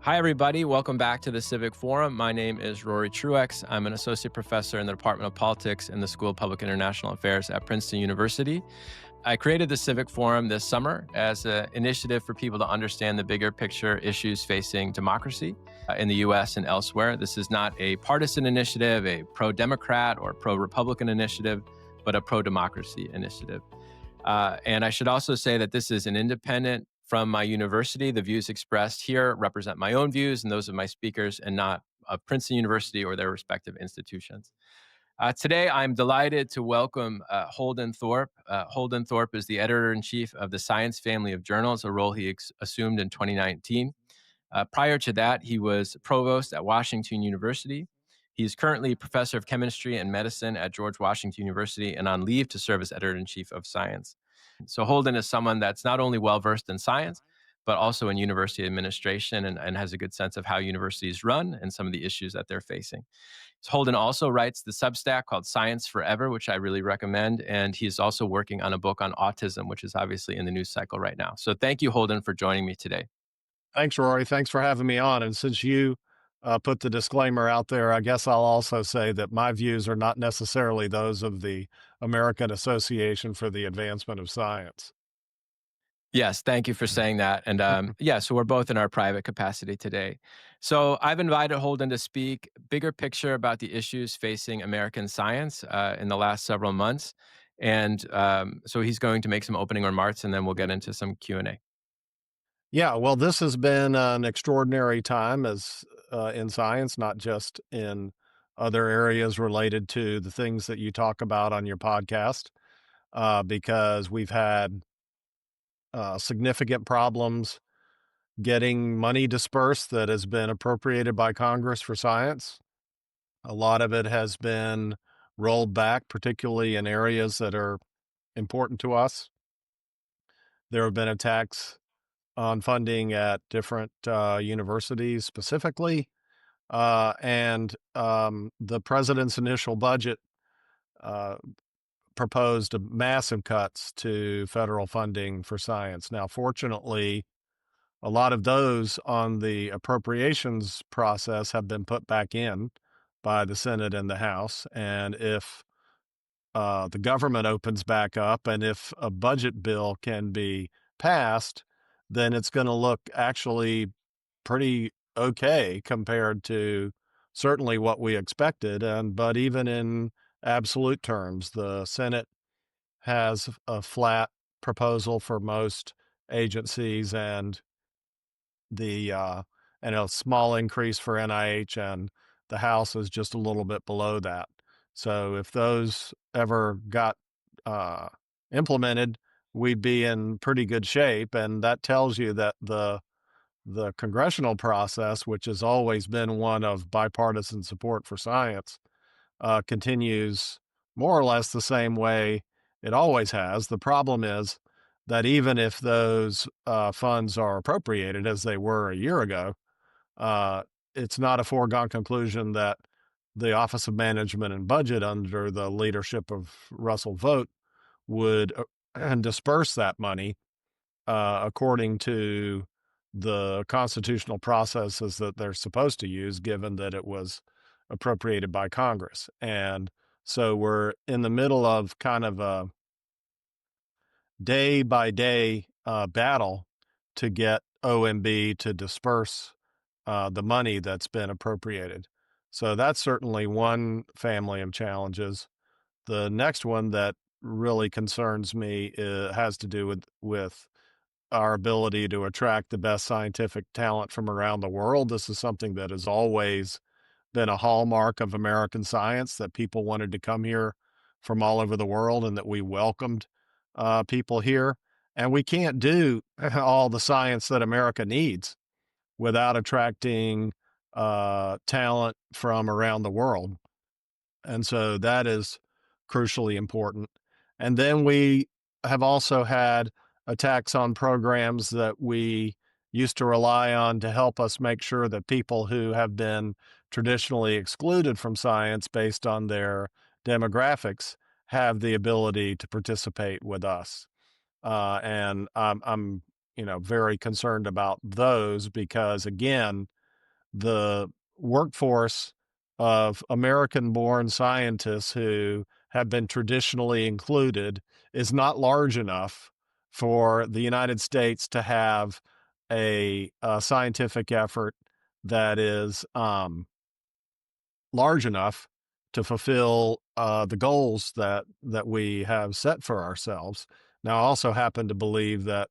Hi, everybody. Welcome back to the Civic Forum. My name is Rory Truex. I'm an associate professor in the Department of Politics in the School of Public International Affairs at Princeton University. I created the Civic Forum this summer as an initiative for people to understand the bigger picture issues facing democracy in the US and elsewhere. This is not a partisan initiative, a pro-Democrat or pro-Republican initiative, but a pro-democracy initiative. And I should also say that this is an independent from my university. The views expressed here represent my own views and those of my speakers, and not of Princeton University or their respective institutions. Today, I'm delighted to welcome Holden Thorp. Holden Thorp is the editor-in-chief of the Science family of journals, a role he assumed in 2019. Prior to that, he was provost at Washington University. He's currently professor of chemistry and medicine at George Washington University and on leave to serve as editor-in-chief of Science. So Holden is someone that's not only well-versed in science, but also in university administration and has a good sense of how universities run and some of the issues that they're facing. So Holden also writes the Substack called Science Forever, which I really recommend. And he's also working on a book on autism, which is obviously in the news cycle right now. So thank you, Holden, for joining me today. Thanks, Rory. Thanks for having me on. And since you put the disclaimer out there, I guess I'll also say that my views are not necessarily those of the American Association for the Advancement of Science. Yes, thank you for saying that. And yeah, so we're both in our private capacity today. So I've invited Holden to speak bigger picture about the issues facing American science in the last several months. And so he's going to make some opening remarks, and then we'll get into some Q&A. Yeah, well, this has been an extraordinary time as in science, not just in other areas related to the things that you talk about on your podcast, because we've had significant problems getting money dispersed that has been appropriated by Congress for science. A lot of it has been rolled back, particularly in areas that are important to us. There have been attacks on funding at different universities specifically. And the president's initial budget uh, proposed massive cuts to federal funding for science. Now, fortunately, a lot of those on the appropriations process have been put back in by the Senate and the House. And if the government opens back up and if a budget bill can be passed, then it's going to look actually pretty okay compared to certainly what we expected. But even in absolute terms, the Senate has a flat proposal for most agencies the and a small increase for NIH, and the House is just a little bit below that. So if those ever got uh, implemented, we'd be in pretty good shape, and that tells you that the congressional process, which has always been one of bipartisan support for science, continues more or less the same way it always has. The problem is that even if those funds are appropriated as they were a year ago, uh, it's not a foregone conclusion that the Office of Management and Budget, under the leadership of Russell Vogt, would disperse that money according to the constitutional processes that they're supposed to use, given that it was appropriated by Congress. And so we're in the middle of kind of a day by day battle to get OMB to disperse the money that's been appropriated. So that's certainly one family of challenges. The next one that really concerns me has to do with our ability to attract the best scientific talent from around the world. This is something that has always been a hallmark of American science, that people wanted to come here from all over the world and that we welcomed people here. And we can't do all the science that America needs without attracting talent from around the world. And so that is crucially important. And then we have also had attacks on programs that we used to rely on to help us make sure that people who have been traditionally excluded from science based on their demographics have the ability to participate with us. And I'm very concerned about those because, again, the workforce of American born scientists who have been traditionally included is not large enough for the United States to have a scientific effort that is large enough to fulfill the goals that we have set for ourselves. Now, I also happen to believe that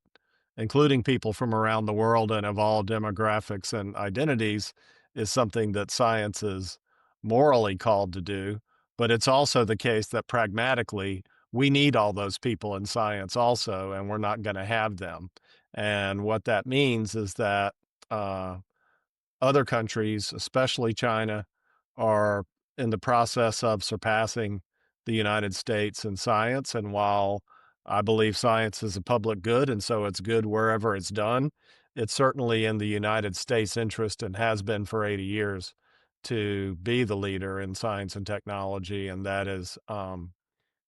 including people from around the world and of all demographics and identities is something that science is morally called to do. But it's also the case that pragmatically, we need all those people in science also, and we're not going to have them. And what that means is that uh, other countries, especially China, are in the process of surpassing the United States in science. And while I believe science is a public good, and so it's good wherever it's done, it's certainly in the United States' interest and has been for 80 years to be the leader in science and technology. And that is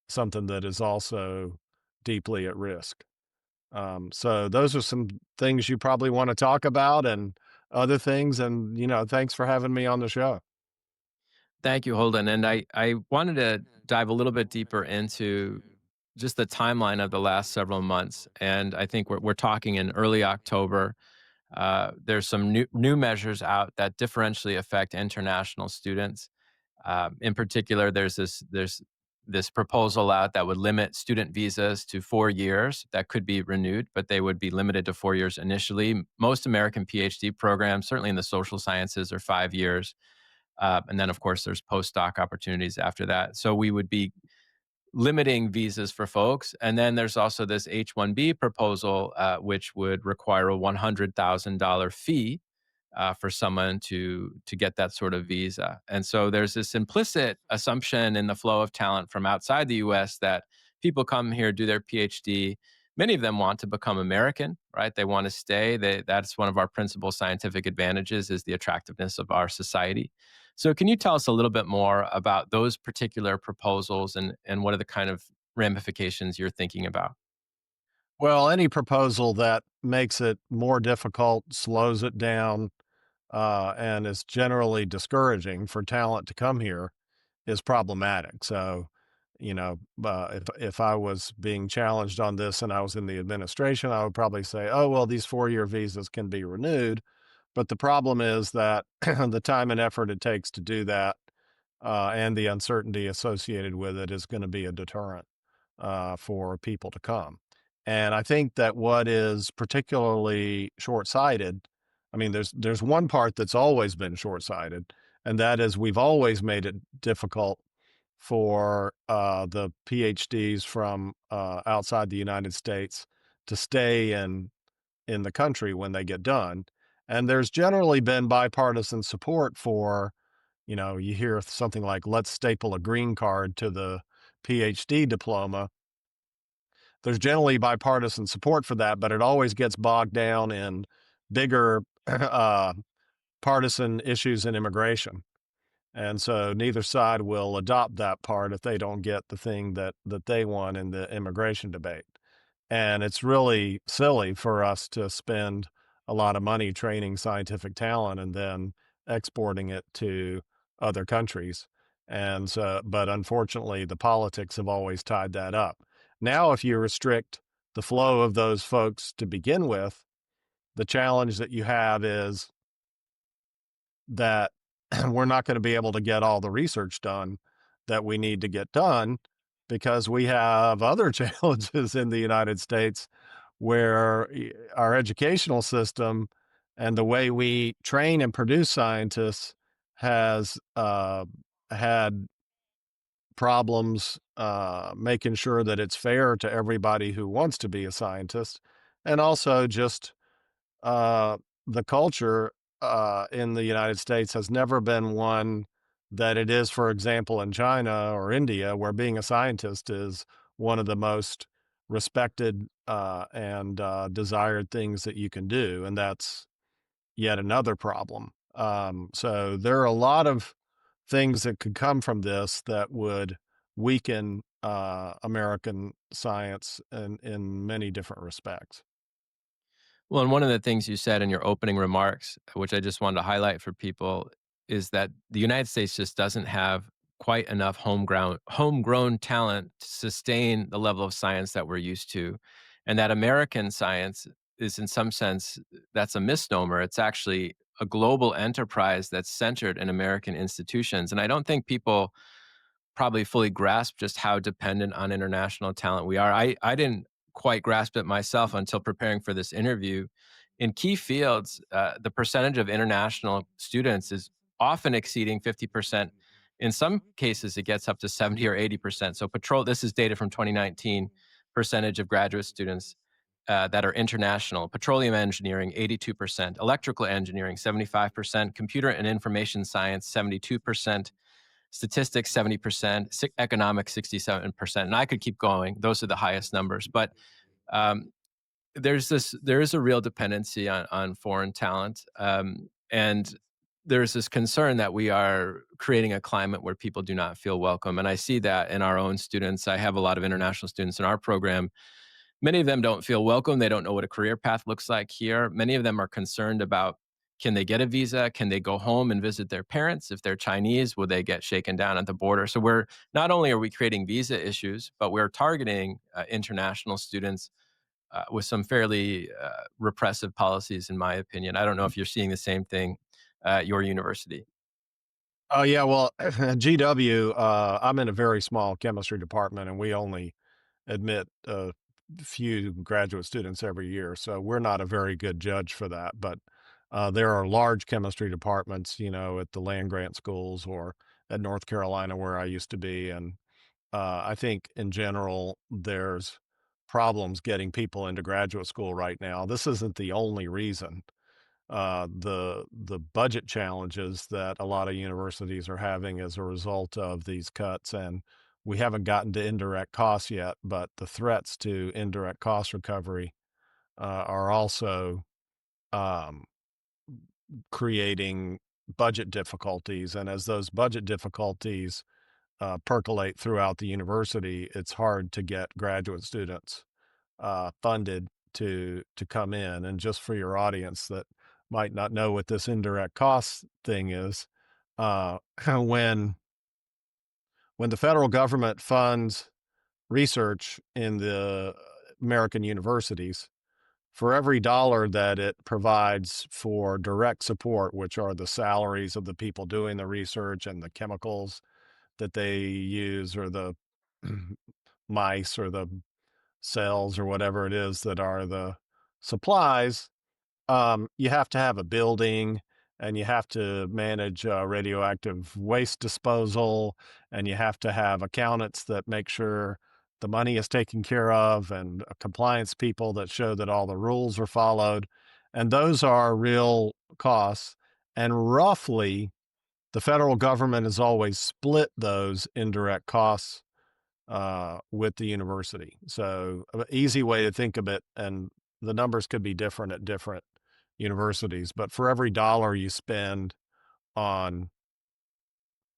something that is also deeply at risk. So those are some things you probably want to talk about and other things. And, thanks for having me on the show. Thank you, Holden. And I wanted to dive a little bit deeper into just the timeline of the last several months. And I think we're talking in early October. There's some new measures out that differentially affect international students. In particular, there's this proposal out that would limit student visas to 4 years that could be renewed, but they would be limited to 4 years initially. Most American PhD programs, certainly in the social sciences, are 5 years. And then, of course, there's postdoc opportunities after that. So we would be limiting visas for folks. And then there's also this H-1B proposal, which would require a $100,000 fee for someone to get that sort of visa. And so there's this implicit assumption in the flow of talent from outside the U.S. that people come here, do their PhD. Many of them want to become American, right? They want to stay. That's one of our principal scientific advantages is the attractiveness of our society. So can you tell us a little bit more about those particular proposals and what are the kind of ramifications you're thinking about? Well, any proposal that makes it more difficult, slows it down, and is generally discouraging for talent to come here is problematic. So, if I was being challenged on this and I was in the administration, I would probably say, "Oh, well, these 4-year visas can be renewed." But the problem is that the time and effort it takes to do that, and the uncertainty associated with it is going to be a deterrent for people to come. And I think that what is particularly short-sighted, I mean, there's one part that's always been short-sighted, and that is we've always made it difficult for the PhDs from outside the United States to stay in the country when they get done. And there's generally been bipartisan support for, you hear something like, let's staple a green card to the PhD diploma. There's generally bipartisan support for that, but it always gets bogged down in bigger partisan issues in immigration. And so neither side will adopt that part if they don't get the thing that they want in the immigration debate. And it's really silly for us to spend a lot of money training scientific talent and then exporting it to other countries. And so, but unfortunately, the politics have always tied that up. Now, if you restrict the flow of those folks to begin with, the challenge that you have is that we're not going to be able to get all the research done that we need to get done because we have other challenges in the United States where our educational system and the way we train and produce scientists has had problems making sure that it's fair to everybody who wants to be a scientist, and also just uh, the culture in the United States has never been one that it is, for example, in China or India, where being a scientist is one of the most respected and desired things that you can do. And that's yet another problem. So there are a lot of things that could come from this that would weaken American science in many different respects. Well, and one of the things you said in your opening remarks, which I just wanted to highlight for people, is that the United States just doesn't have quite enough homegrown talent to sustain the level of science that we're used to. And that American science is in some sense that's a misnomer. It's actually a global enterprise that's centered in American institutions. And I don't think people probably fully grasp just how dependent on international talent we are. I didn't quite grasp it myself until preparing for this interview. In key fields, the percentage of international students is often exceeding 50%. In some cases, it gets up to 70 or 80%. So, this is data from 2019, percentage of graduate students that are international. Petroleum engineering, 82%, electrical engineering, 75%, computer and information science, 72%, statistics 70%, economics 67%, and I could keep going. Those are the highest numbers, but um, there is a real dependency on foreign talent, and there's this concern that we are creating a climate where people do not feel welcome, and I see that in our own students. I have a lot of international students in our program. Many of them don't feel welcome. They don't know what a career path looks like here. Many of them are concerned about, can they get a visa? Can they go home and visit their parents? If they're Chinese, will they get shaken down at the border? So we're not only are we creating visa issues, but we're targeting international students with some fairly repressive policies, in my opinion. I don't know if you're seeing the same thing at your university. Oh yeah, well, GW, I'm in a very small chemistry department, and we only admit a few graduate students every year, so we're not a very good judge for that. But there are large chemistry departments, at the land grant schools or at North Carolina where I used to be, and I think in general there's problems getting people into graduate school right now. This isn't the only reason. The budget challenges that a lot of universities are having as a result of these cuts, and we haven't gotten to indirect costs yet, but the threats to indirect cost recovery are also um, creating budget difficulties. And as those budget difficulties percolate throughout the university, it's hard to get graduate students funded to come in. And just for your audience that might not know what this indirect cost thing is, uh, when when the federal government funds research in the American universities, for every dollar that it provides for direct support, which are the salaries of the people doing the research and the chemicals that they use, or the mice or the cells or whatever it is that are the supplies, you have to have a building, and you have to manage radioactive waste disposal, and you have to have accountants that make sure the money is taken care of, and compliance people that show that all the rules are followed. And those are real costs. And roughly, the federal government has always split those indirect costs with the university. So, an easy way to think of it, and the numbers could be different at different universities, but for every dollar you spend on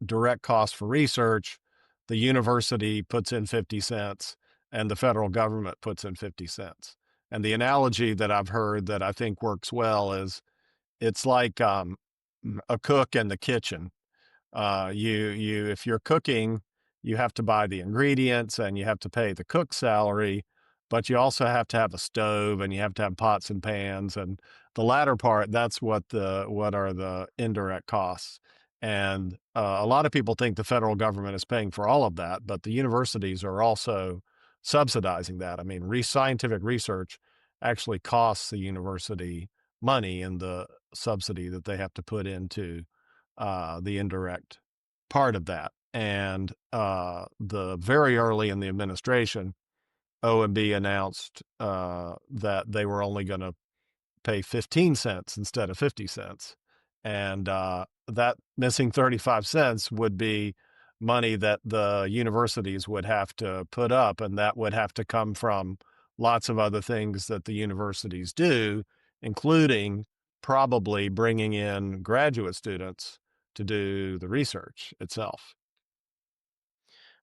direct costs for research, the university puts in 50 cents and the federal government puts in 50 cents. And the analogy that I've heard that I think works well is it's like a cook in the kitchen. If you're cooking, you have to buy the ingredients and you have to pay the cook's salary, but you also have to have a stove and you have to have pots and pans. And the latter part, that's what are the indirect costs. And a lot of people think the federal government is paying for all of that, but the universities are also subsidizing that. I mean, scientific research actually costs the university money in the subsidy that they have to put into the indirect part of that. And the very early in the administration, OMB announced that they were only going to pay 15 cents instead of 50 cents. And that missing 35 cents would be money that the universities would have to put up, and that would have to come from lots of other things that the universities do, including probably bringing in graduate students to do the research itself.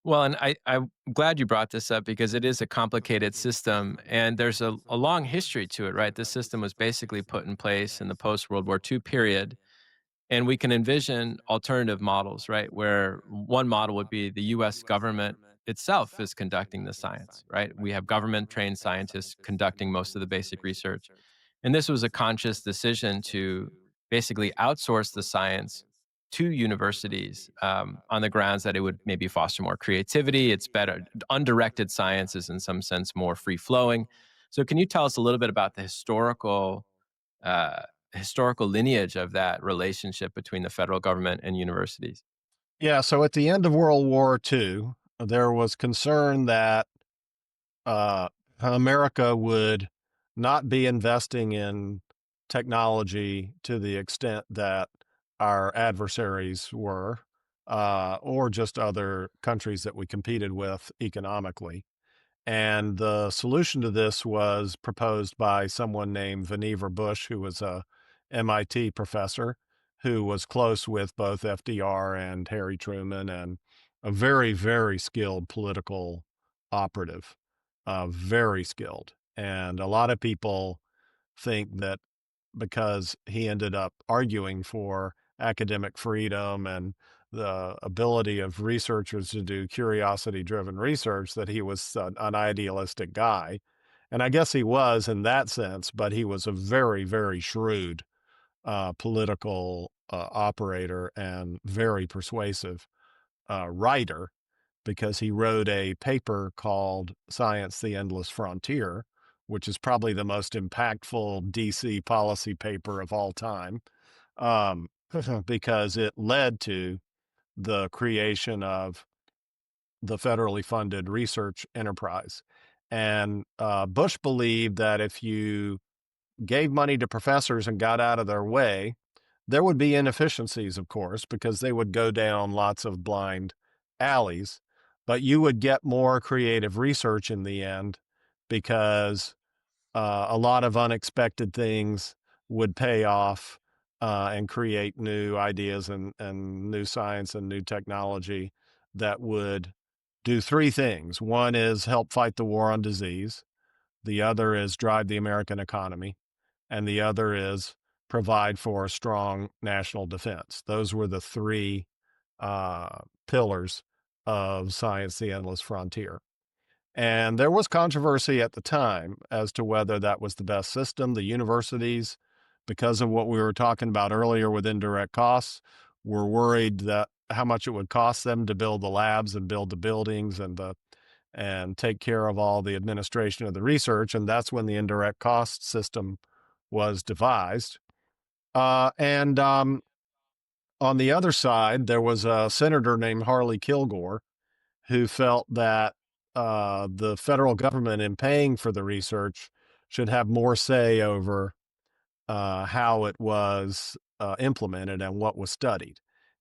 Well, and I'm glad you brought this up because it is a complicated system and there's a long history to it, right? This system was basically put in place in the post World War II period. And we can envision alternative models, right? Where one model would be the US government itself is conducting the science, right? We have government trained scientists conducting most of the basic research. And this was a conscious decision to basically outsource the science to universities on the grounds that it would maybe foster more creativity. It's better. Undirected science is, in some sense, more free flowing. So, can you tell us a little bit about the uh, historical lineage of that relationship between the federal government and universities? Yeah, so at the end of World War II, there was concern that uh, America would not be investing in technology to the extent that our adversaries were, or just other countries that we competed with economically. And the solution to this was proposed by someone named Vannevar Bush, who was a MIT professor who was close with both FDR and Harry Truman and a very, very skilled political operative, very skilled. And a lot of people think that because he ended up arguing for academic freedom and the ability of researchers to do curiosity driven research, that he was an idealistic guy. And I guess he was in that sense, but he was a very, very shrewd political operator and very persuasive writer, because he wrote a paper called Science, the Endless Frontier, which is probably the most impactful DC policy paper of all time, um, because it led to the creation of the federally funded research enterprise. And Bush believed that if you gave money to professors and got out of their way, there would be inefficiencies, of course, because they would go down lots of blind alleys, but you would get more creative research in the end because a lot of unexpected things would pay off and create new ideas and new science and new technology that would do three things. One is help fight the war on disease, the other is drive the American economy, and the other is provide for a strong national defense. Those were the three pillars of Science, the Endless Frontier. And there was controversy at the time as to whether that was the best system. The universities, because of what we were talking about earlier with indirect costs, were worried that how much it would cost them to build the labs and build the buildings and take care of all the administration of the research. And that's when the indirect cost system was devised. And on the other side, there was a senator named Harley Kilgore who felt that the federal government, in paying for the research, should have more say over how it was implemented and what was studied.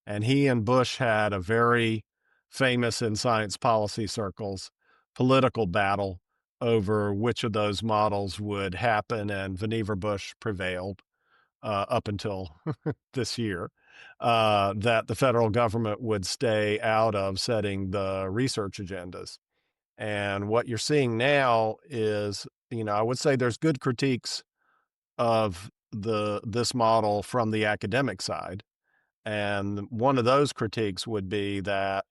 And he and Bush had a very famous in science policy circles political battle over which of those models would happen, and Vannevar Bush prevailed up until this year, that the federal government would stay out of setting the research agendas. And what you're seeing now is, I would say there's good critiques of this model from the academic side. And one of those critiques would be that,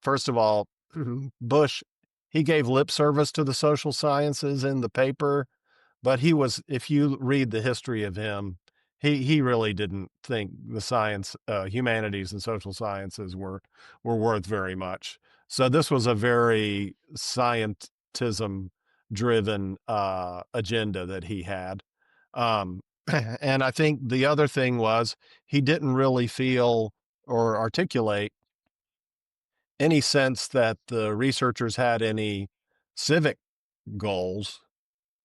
first of all, Bush, he gave lip service to the social sciences in the paper, but he was, if you read the history of him, he really didn't think the science, humanities and social sciences were worth very much. So this was a very scientism driven agenda that he had. Um, and I think the other thing was he didn't really feel or articulate any sense that the researchers had any civic goals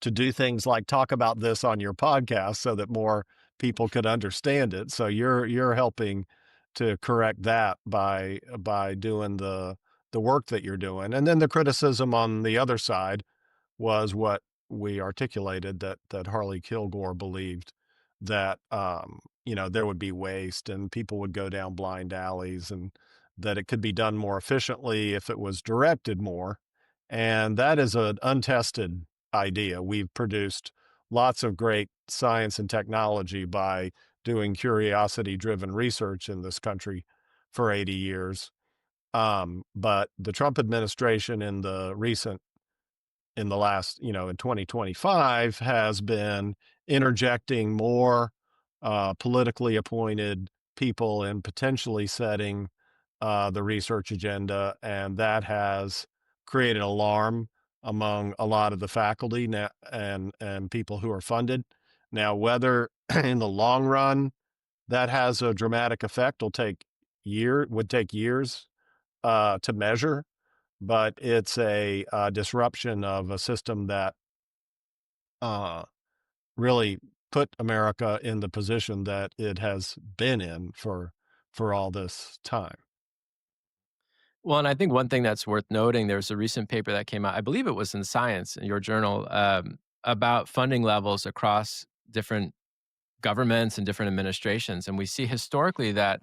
to do things like talk about this on your podcast so that more people could understand it. So you're helping to correct that by doing the work that you're doing. And then the criticism on the other side was what we articulated, that Harley Kilgore believed that there would be waste and people would go down blind alleys that it could be done more efficiently if it was directed more. And that is an untested idea. We've produced lots of great science and technology by doing curiosity driven research in this country for 80 years. But the Trump administration in the last, in 2025 has been interjecting more politically appointed people and potentially setting the research agenda. And that has created alarm among a lot of the faculty now and people who are funded. Now, whether in the long run that has a dramatic effect would take years to measure, but it's a disruption of a system that uh, really put America in the position that it has been in for all this time. Well, and I think one thing that's worth noting, there's a recent paper that came out, I believe it was in Science, in your journal, about funding levels across different governments and different administrations. And we see historically that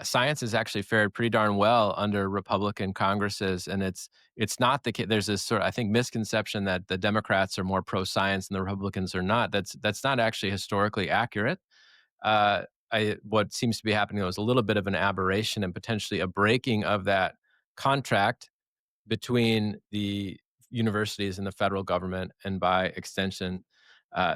science has actually fared pretty darn well under Republican Congresses, and it's not the case. There's this sort of, I think, misconception that the Democrats are more pro science and the Republicans are not. That's not actually historically accurate. Uh, what seems to be happening though is a little bit of an aberration and potentially a breaking of that contract between the universities and the federal government, and by extension,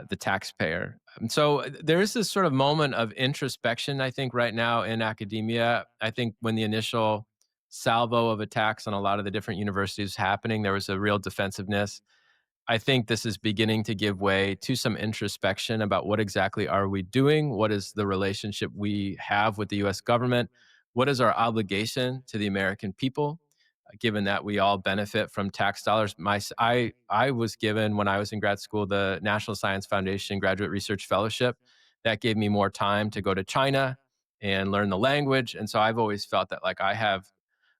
the taxpayer. So there is this sort of moment of introspection, I think, right now in academia. I think when the initial salvo of attacks on a lot of the different universities was happening, there was a real defensiveness. I think this is beginning to give way to some introspection about what exactly are we doing? What is the relationship we have with the US government? What is our obligation to the American people, given that we all benefit from tax dollars? I was given, when I was in grad school, the National Science Foundation Graduate Research Fellowship. That gave me more time to go to China and learn the language. And so I've always felt that like I have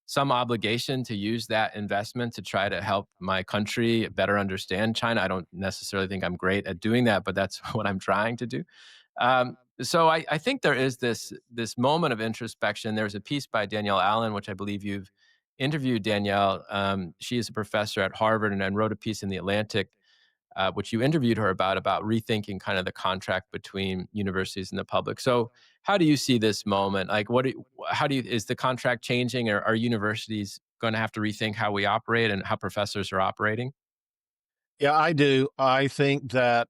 some obligation to use that investment to try to help my country better understand China. I don't necessarily think I'm great at doing that, but that's what I'm trying to do. So I think there is this moment of introspection. There's a piece by Danielle Allen, which I believe you've interviewed. Danielle, she is a professor at Harvard and wrote a piece in the Atlantic, which you interviewed her about rethinking kind of the contract between universities and the public. So, how do you see this moment? Like, how do you, is the contract changing, or are universities going to have to rethink how we operate and how professors are operating? Yeah, I do. I think that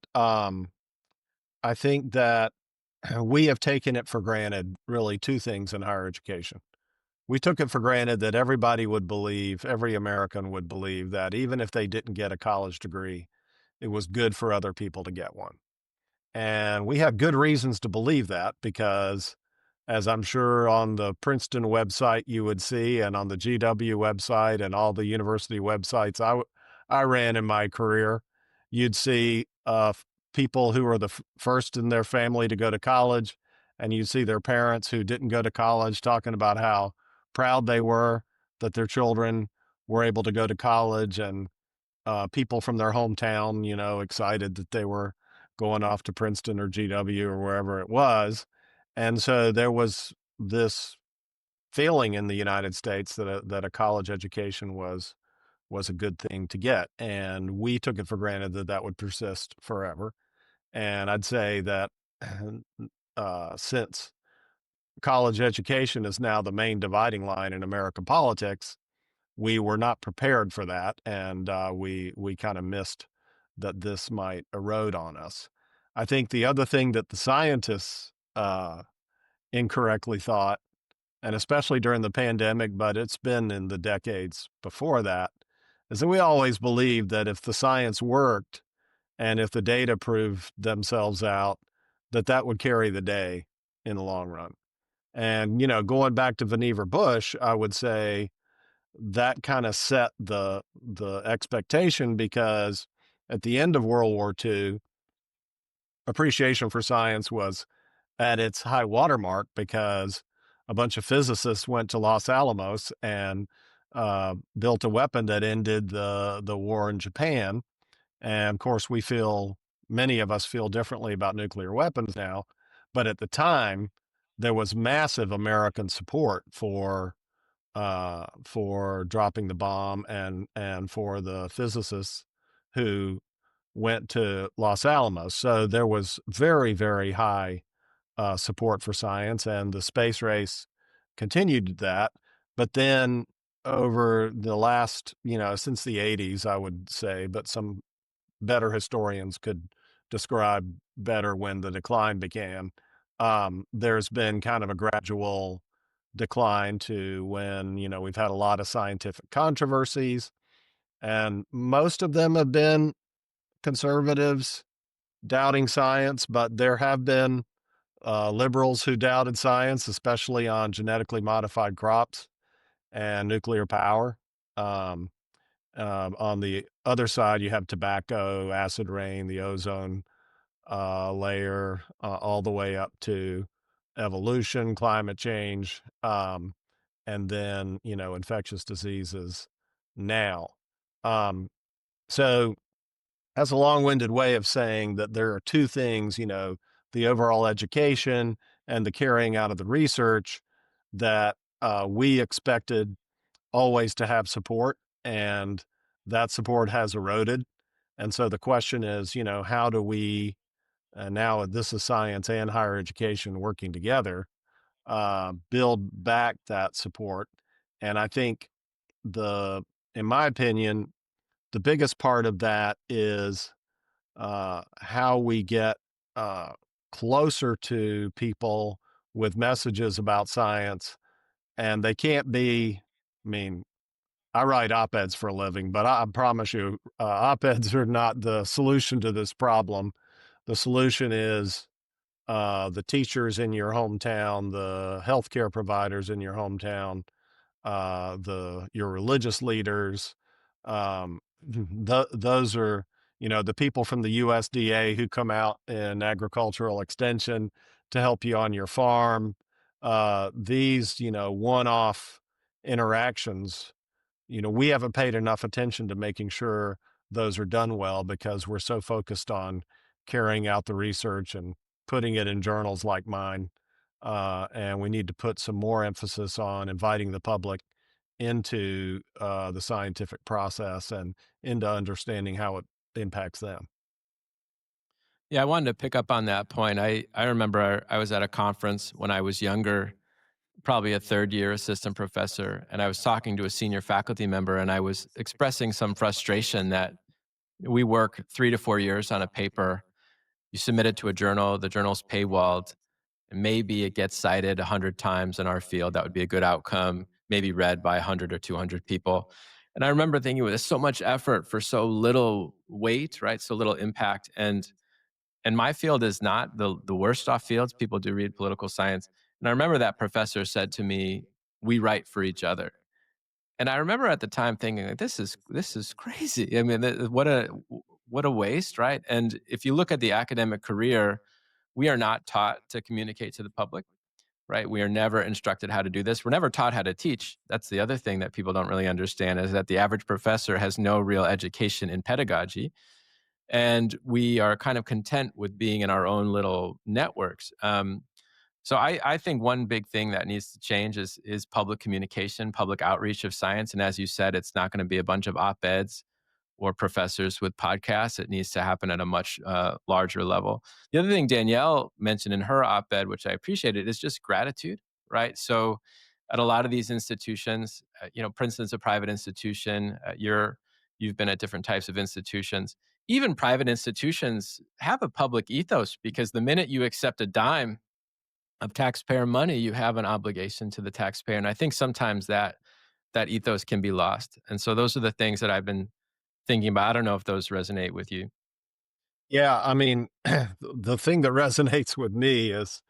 we have taken it for granted, really, two things in higher education. We took it for granted that everybody would believe, every American would believe that even if they didn't get a college degree, it was good for other people to get one. And we have good reasons to believe that because, as I'm sure on the Princeton website you would see, and on the GW website and all the university websites I ran in my career, you'd see people who were the first in their family to go to college, and you'd see their parents who didn't go to college talking about how proud they were that their children were able to go to college, and people from their hometown, excited that they were going off to Princeton or GW or wherever it was. And so there was this feeling in the United States that a college education was a good thing to get, and we took it for granted that that would persist forever. And I'd say that since college education is now the main dividing line in American politics, we were not prepared for that, and we kind of missed that this might erode on us. I think the other thing that the scientists incorrectly thought, and especially during the pandemic, but it's been in the decades before that, is that we always believed that if the science worked and if the data proved themselves out, that that would carry the day in the long run. And going back to Vannevar Bush, I would say that kind of set the expectation because at the end of World War II, appreciation for science was at its high watermark because a bunch of physicists went to Los Alamos and built a weapon that ended the war in Japan. And of course, many of us feel differently about nuclear weapons now, but at the time, there was massive American support for for dropping the bomb and for the physicists who went to Los Alamos. So there was very, very high support for science, and the space race continued that. But then over the last, since the 80s, I would say, but some better historians could describe better when the decline began. There's been kind of a gradual decline to when, we've had a lot of scientific controversies, and most of them have been conservatives doubting science, but there have been liberals who doubted science, especially on genetically modified crops and nuclear power. Um, on the other side, you have tobacco, acid rain, the ozone layer, all the way up to evolution, climate change, and then, infectious diseases now. Um, so that's a long-winded way of saying that there are two things, the overall education and the carrying out of the research that we expected always to have support, and that support has eroded. And so the question is, how do we, now this is science and higher education working together, build back that support? And I think the, in my opinion, the biggest part of that is how we get uh, closer to people with messages about science. And they can't be, I mean, I write op-eds for a living, but I promise you, op-eds are not the solution to this problem. The solution is the teachers in your hometown, the healthcare providers in your hometown, the your religious leaders. Those are, the people from the USDA who come out in agricultural extension to help you on your farm. These, one-off interactions, we haven't paid enough attention to making sure those are done well because we're so focused on carrying out the research and putting it in journals like mine. And we need to put some more emphasis on inviting the public into the scientific process and into understanding how it impacts them. Yeah, I wanted to pick up on that point. I remember I was at a conference when I was younger, probably a third year assistant professor, and I was talking to a senior faculty member, and I was expressing some frustration that we work 3 to 4 years on a paper. You submit it to a journal, the journal's paywalled, and maybe it gets cited 100 times in our field. That would be a good outcome, maybe read by 100 or 200 people. And I remember thinking, well, there's so much effort for so little weight, right? So little impact. And my field is not the worst off fields. People do read political science. And I remember that professor said to me, we write for each other. And I remember at the time thinking, like, this is crazy. I mean, what a waste, right? And if you look at the academic career, we are not taught to communicate to the public, right? We are never instructed how to do this. We're never taught how to teach. That's the other thing that people don't really understand is that the average professor has no real education in pedagogy, and we are kind of content with being in our own little networks. So I think one big thing that needs to change is public communication, public outreach of science. And as you said, it's not going to be a bunch of op-eds or professors with podcasts. It needs to happen at a much larger level. The other thing Danielle mentioned in her op-ed, which I appreciated, is just gratitude, right? So at a lot of these institutions, Princeton's a private institution. You've been at different types of institutions. Even private institutions have a public ethos because the minute you accept a dime of taxpayer money, you have an obligation to the taxpayer. And I think sometimes that ethos can be lost. And so those are the things that I've been thinking about. I don't know if those resonate with you. Yeah, I mean, the thing that resonates with me is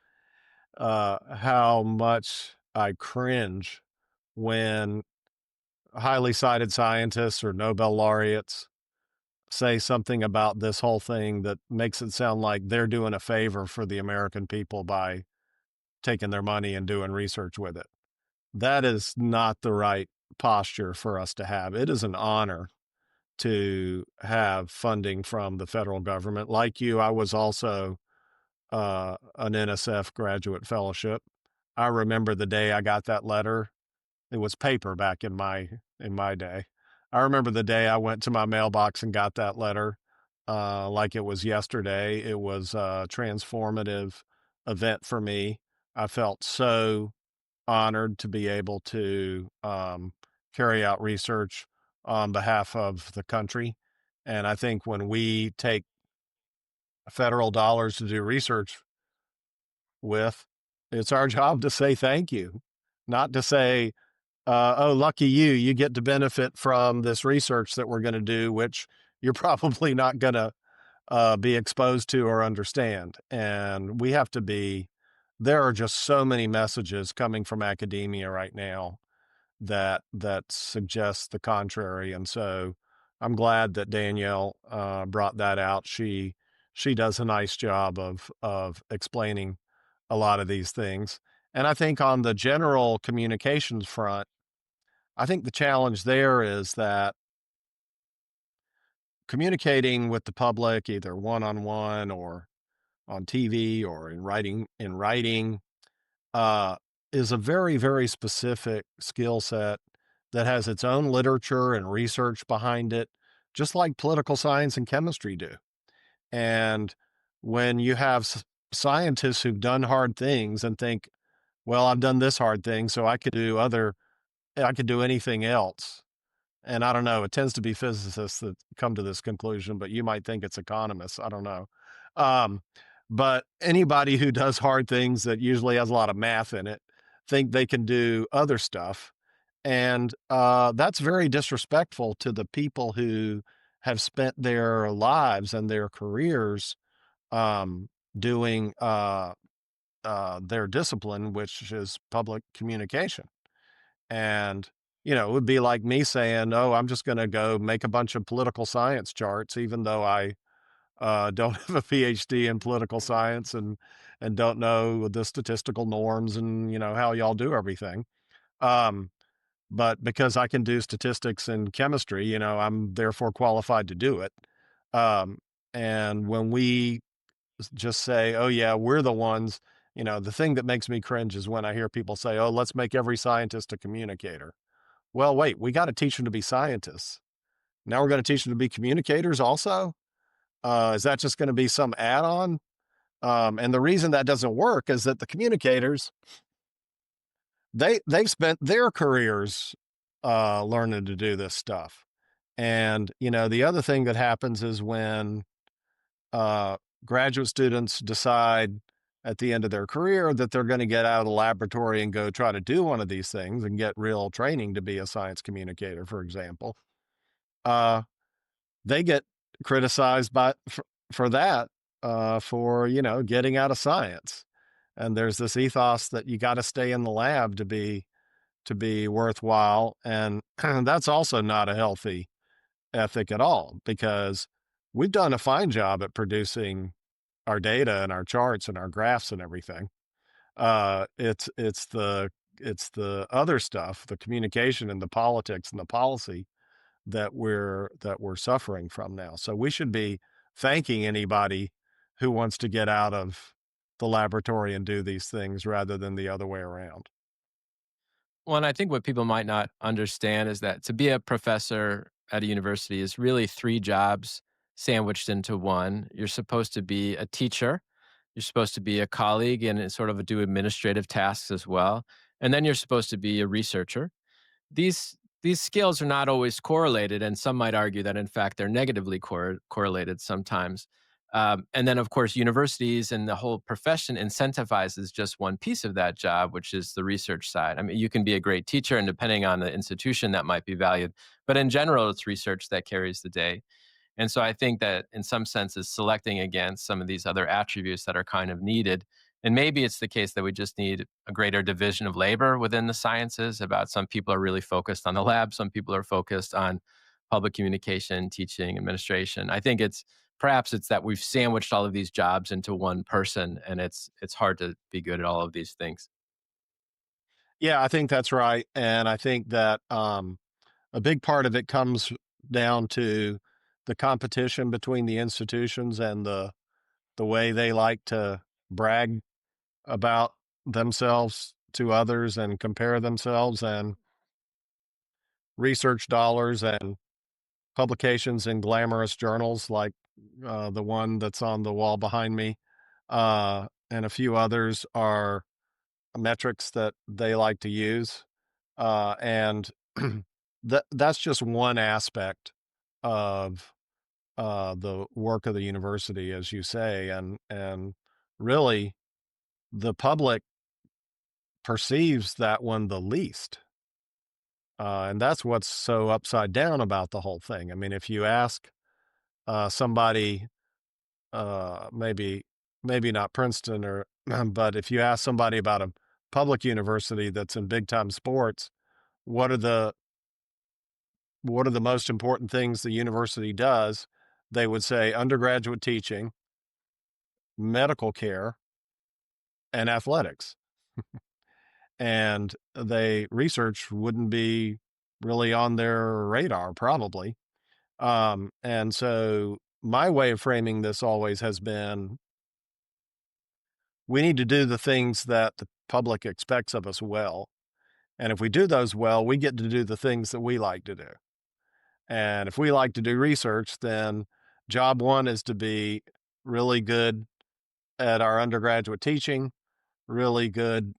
how much I cringe when highly cited scientists or Nobel laureates say something about this whole thing that makes it sound like they're doing a favor for the American people by taking their money and doing research with it. That is not the right posture for us to have. It is an honor to have funding from the federal government. Like you, I was also an NSF graduate fellowship. I remember the day I got that letter it was paper back in my day. I remember the day I went to my mailbox and got that letter, like it was yesterday. It was a transformative event for me. I felt so honored to be able to carry out research on behalf of the country. And I think when we take federal dollars to do research with, it's our job to say thank you, not to say, oh, lucky you, you get to benefit from this research that we're going to do, which you're probably not going to be exposed to or understand. And we have to be, there are just so many messages coming from academia right now that suggests the contrary. And so I'm glad that Danielle brought that out. She does a nice job of explaining a lot of these things. And I think on the general communications front, I think the challenge there is that communicating with the public, either one on one or on TV or in writing, uh, is a very, very specific skill set that has its own literature and research behind it, just like political science and chemistry do. And when you have scientists who've done hard things and think, well, I've done this hard thing, so I could do anything else. And I don't know, it tends to be physicists that come to this conclusion, but you might think it's economists. I don't know. Um, but anybody who does hard things that usually has a lot of math in it think they can do other stuff. And that's very disrespectful to the people who have spent their lives and their careers um, doing their discipline, which is public communication. And, it would be like me saying, "Oh, I'm just gonna go make a bunch of political science charts," even though I, don't have a PhD in political science and don't know the statistical norms and, how y'all do everything. Um, but because I can do statistics and chemistry, I'm therefore qualified to do it. Um, and when we just say, "Oh, yeah, we're the ones," the thing that makes me cringe is when I hear people say, "Oh, let's make every scientist a communicator." Well, wait, we gotta teach them to be scientists. Now we're gonna teach them to be communicators also? Is that just gonna be some add-on? And the reason that doesn't work is that the communicators, they've spent their careers, learning to do this stuff. And, the other thing that happens is when, uh, graduate students decide at the end of their career that they're gonna get out of the laboratory and go try to do one of these things and get real training to be a science communicator, for example, uh, they get criticized for that, for, getting out of science. And there's this ethos that you gotta stay in the lab to be worthwhile, and that's also not a healthy ethic at all because we've done a fine job at producing our data and our charts and our graphs and everything. It's the other stuff, the communication and the politics and the policy that we're suffering from now. So we should be thanking anybody who wants to get out of the laboratory and do these things rather than the other way around. Well, and I think what people might not understand is that to be a professor at a university is really three jobs sandwiched into one. You're supposed to be a teacher, you're supposed to be a colleague and sort of do administrative tasks as well. And then you're supposed to be a researcher. These skills are not always correlated, and some might argue that in fact they're negatively correlated sometimes. And then, of course, universities and the whole profession incentivizes just one piece of that job, which is the research side. I mean, you can be a great teacher, and depending on the institution, that might be valued. But in general, it's research that carries the day. And so I think that in some senses, selecting against some of these other attributes that are kind of needed. And maybe it's the case that we just need a greater division of labor within the sciences about some people are really focused on the lab, some people are focused on public communication, teaching, administration. I think it's perhaps it's that we've sandwiched all of these jobs into one person and it's hard to be good at all of these things. Yeah, I think that's right. And I think that a big part of it comes down to the competition between the institutions and the way they like to brag about themselves to others and compare themselves. And research dollars and publications in glamorous journals like the one that's on the wall behind me, and a few others are metrics that they like to use. And that's just one aspect of the work of the university, as you say, and really the public perceives that one the least. And that's what's so upside down about the whole thing. I mean, if you ask somebody, maybe not Princeton or, but if you ask somebody about a public university that's in big time sports, what are the what are the most important things the university does? They would say undergraduate teaching, medical care, and athletics. And they research wouldn't be really on their radar, probably. And so my way of framing this always has been we need to do the things that the public expects of us well. And if we do those well, we get to do the things that we like to do. And if we like to do research, then job one is to be really good at our undergraduate teaching, really good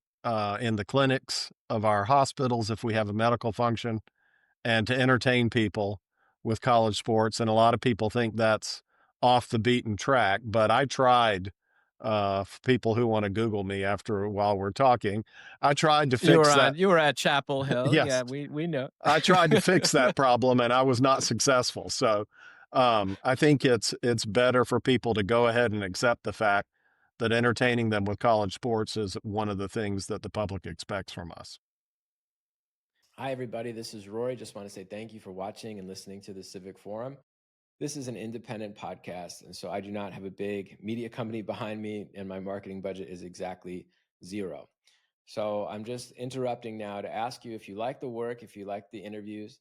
in the clinics of our hospitals if we have a medical function, and to entertain people with college sports. And a lot of people think that's off the beaten track, but I tried. For people who want to Google me after while we're talking, I tried to fix that. You were at Chapel Hill. Yes, Yeah, we know. I tried to fix that problem and I was not successful. So I think it's better for people to go ahead and accept the fact that entertaining them with college sports is one of the things that the public expects from us. Hi, everybody. This is Rory. Just want to say thank you for watching and listening to the Civic Forum. This is an independent podcast, and so I do not have a big media company behind me, and my marketing budget is exactly zero. So I'm just interrupting now to ask you if you like the work, if you like the interviews,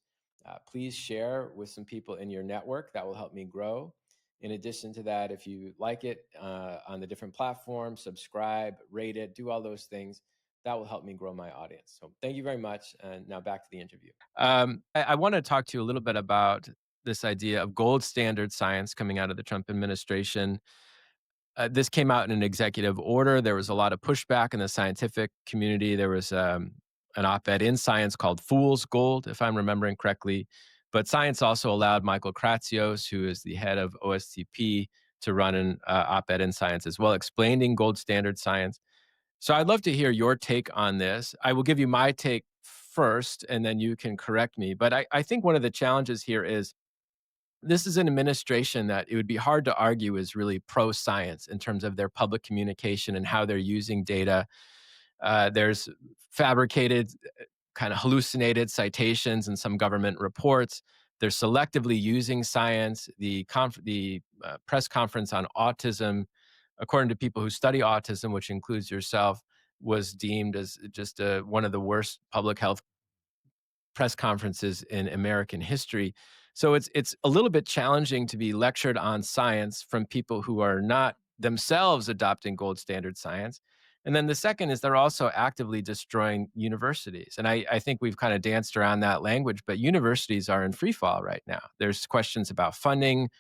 please share with some people in your network. That will help me grow. In addition to that, if you like it on the different platforms, subscribe, rate it, do all those things. That will help me grow my audience. So thank you very much. And now back to the interview. I want to talk to you a little bit about this idea of gold standard science coming out of the Trump administration. This came out in an executive order. There was a lot of pushback in the scientific community. There was an op-ed in Science called "Fool's Gold," if I'm remembering correctly. But Science also allowed Michael Kratsios, who is the head of OSTP, to run an op-ed in Science as well, explaining gold standard science. So I'd love to hear your take on this. I will give you my take first, and then you can correct me. But I think one of the challenges here is this is an administration that it would be hard to argue is really pro science in terms of their public communication and how they're using data. There's fabricated, kind of hallucinated citations in some government reports. They're selectively using science. The press conference on autism, according to people who study autism, which includes yourself, was deemed as just one of the worst public health press conferences in American history. So it's a little bit challenging to be lectured on science from people who are not themselves adopting gold standard science. And then the second is they're also actively destroying universities. And I think we've kind of danced around that language, but universities are in free fall right now. There's questions about funding,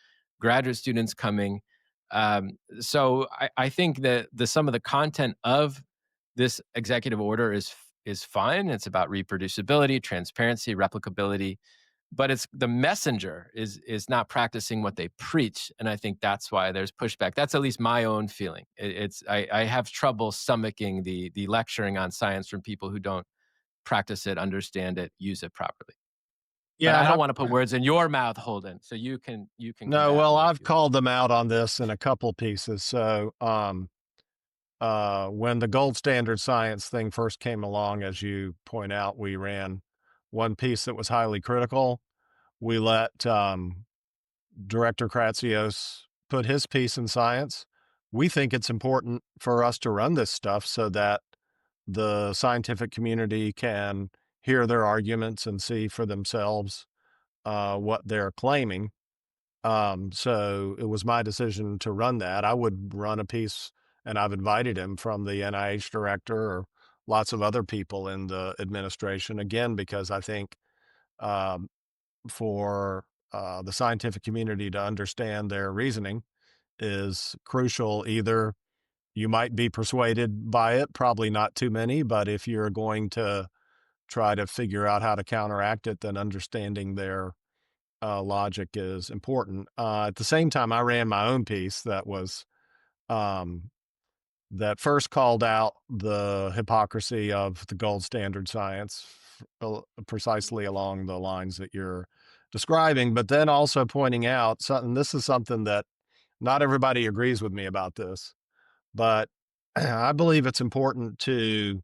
graduate students coming. So I think that some of the content of this executive order is fine. It's about reproducibility, transparency, replicability, but it's the messenger is not practicing what they preach, and I think that's why there's pushback. That's at least my own feeling. I have trouble stomaching the lecturing on science from people who don't practice it, understand it, use it properly. But Yeah, I and don't want to put words in your mouth, Holden. So you can no, combat well, me if I've you want. called them out on this in a couple pieces. So, when the gold standard science thing first came along, as you point out, we ran one piece that was highly critical. We let Director Kratsios put his piece in science. We think it's important for us to run this stuff so that the scientific community can hear their arguments and see for themselves what they're claiming. So it was my decision to run that. I would run a piece, and I've invited him from the NIH director or lots of other people in the administration, again, because I think um, for the scientific community to understand their reasoning is crucial. Either you might be persuaded by it, probably not too many, but if you're going to try to figure out how to counteract it, then understanding their logic is important. At the same time, I ran my own piece um, that first called out the hypocrisy of the gold standard science, precisely along the lines that you're describing, but then also pointing out something. This is something that not everybody agrees with me about this, but I believe it's important to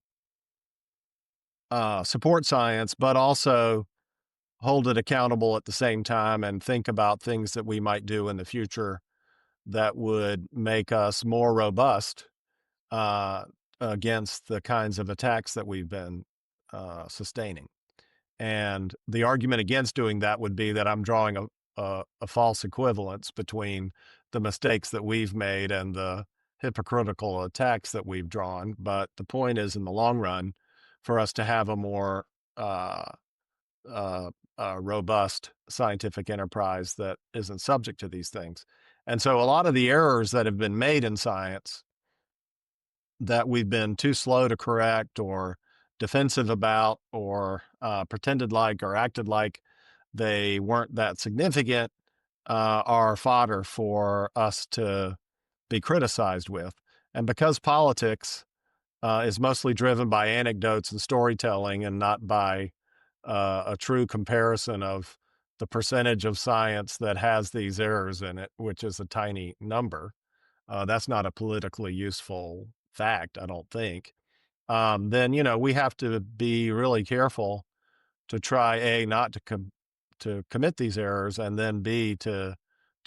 support science, but also hold it accountable at the same time and think about things that we might do in the future that would make us more robust uh, against the kinds of attacks that we've been sustaining. And the argument against doing that would be that I'm drawing a false equivalence between the mistakes that we've made and the hypocritical attacks that we've drawn. But the point is, in the long run, for us to have a more uh, robust scientific enterprise that isn't subject to these things. And so a lot of the errors that have been made in science that we've been too slow to correct or defensive about or pretended like or acted like they weren't that significant are fodder for us to be criticized with. And because politics is mostly driven by anecdotes and storytelling and not by a true comparison of the percentage of science that has these errors in it, which is a tiny number. That's not a politically useful fact, I don't think. Then we have to be really careful to try a not to commit these errors, and then b to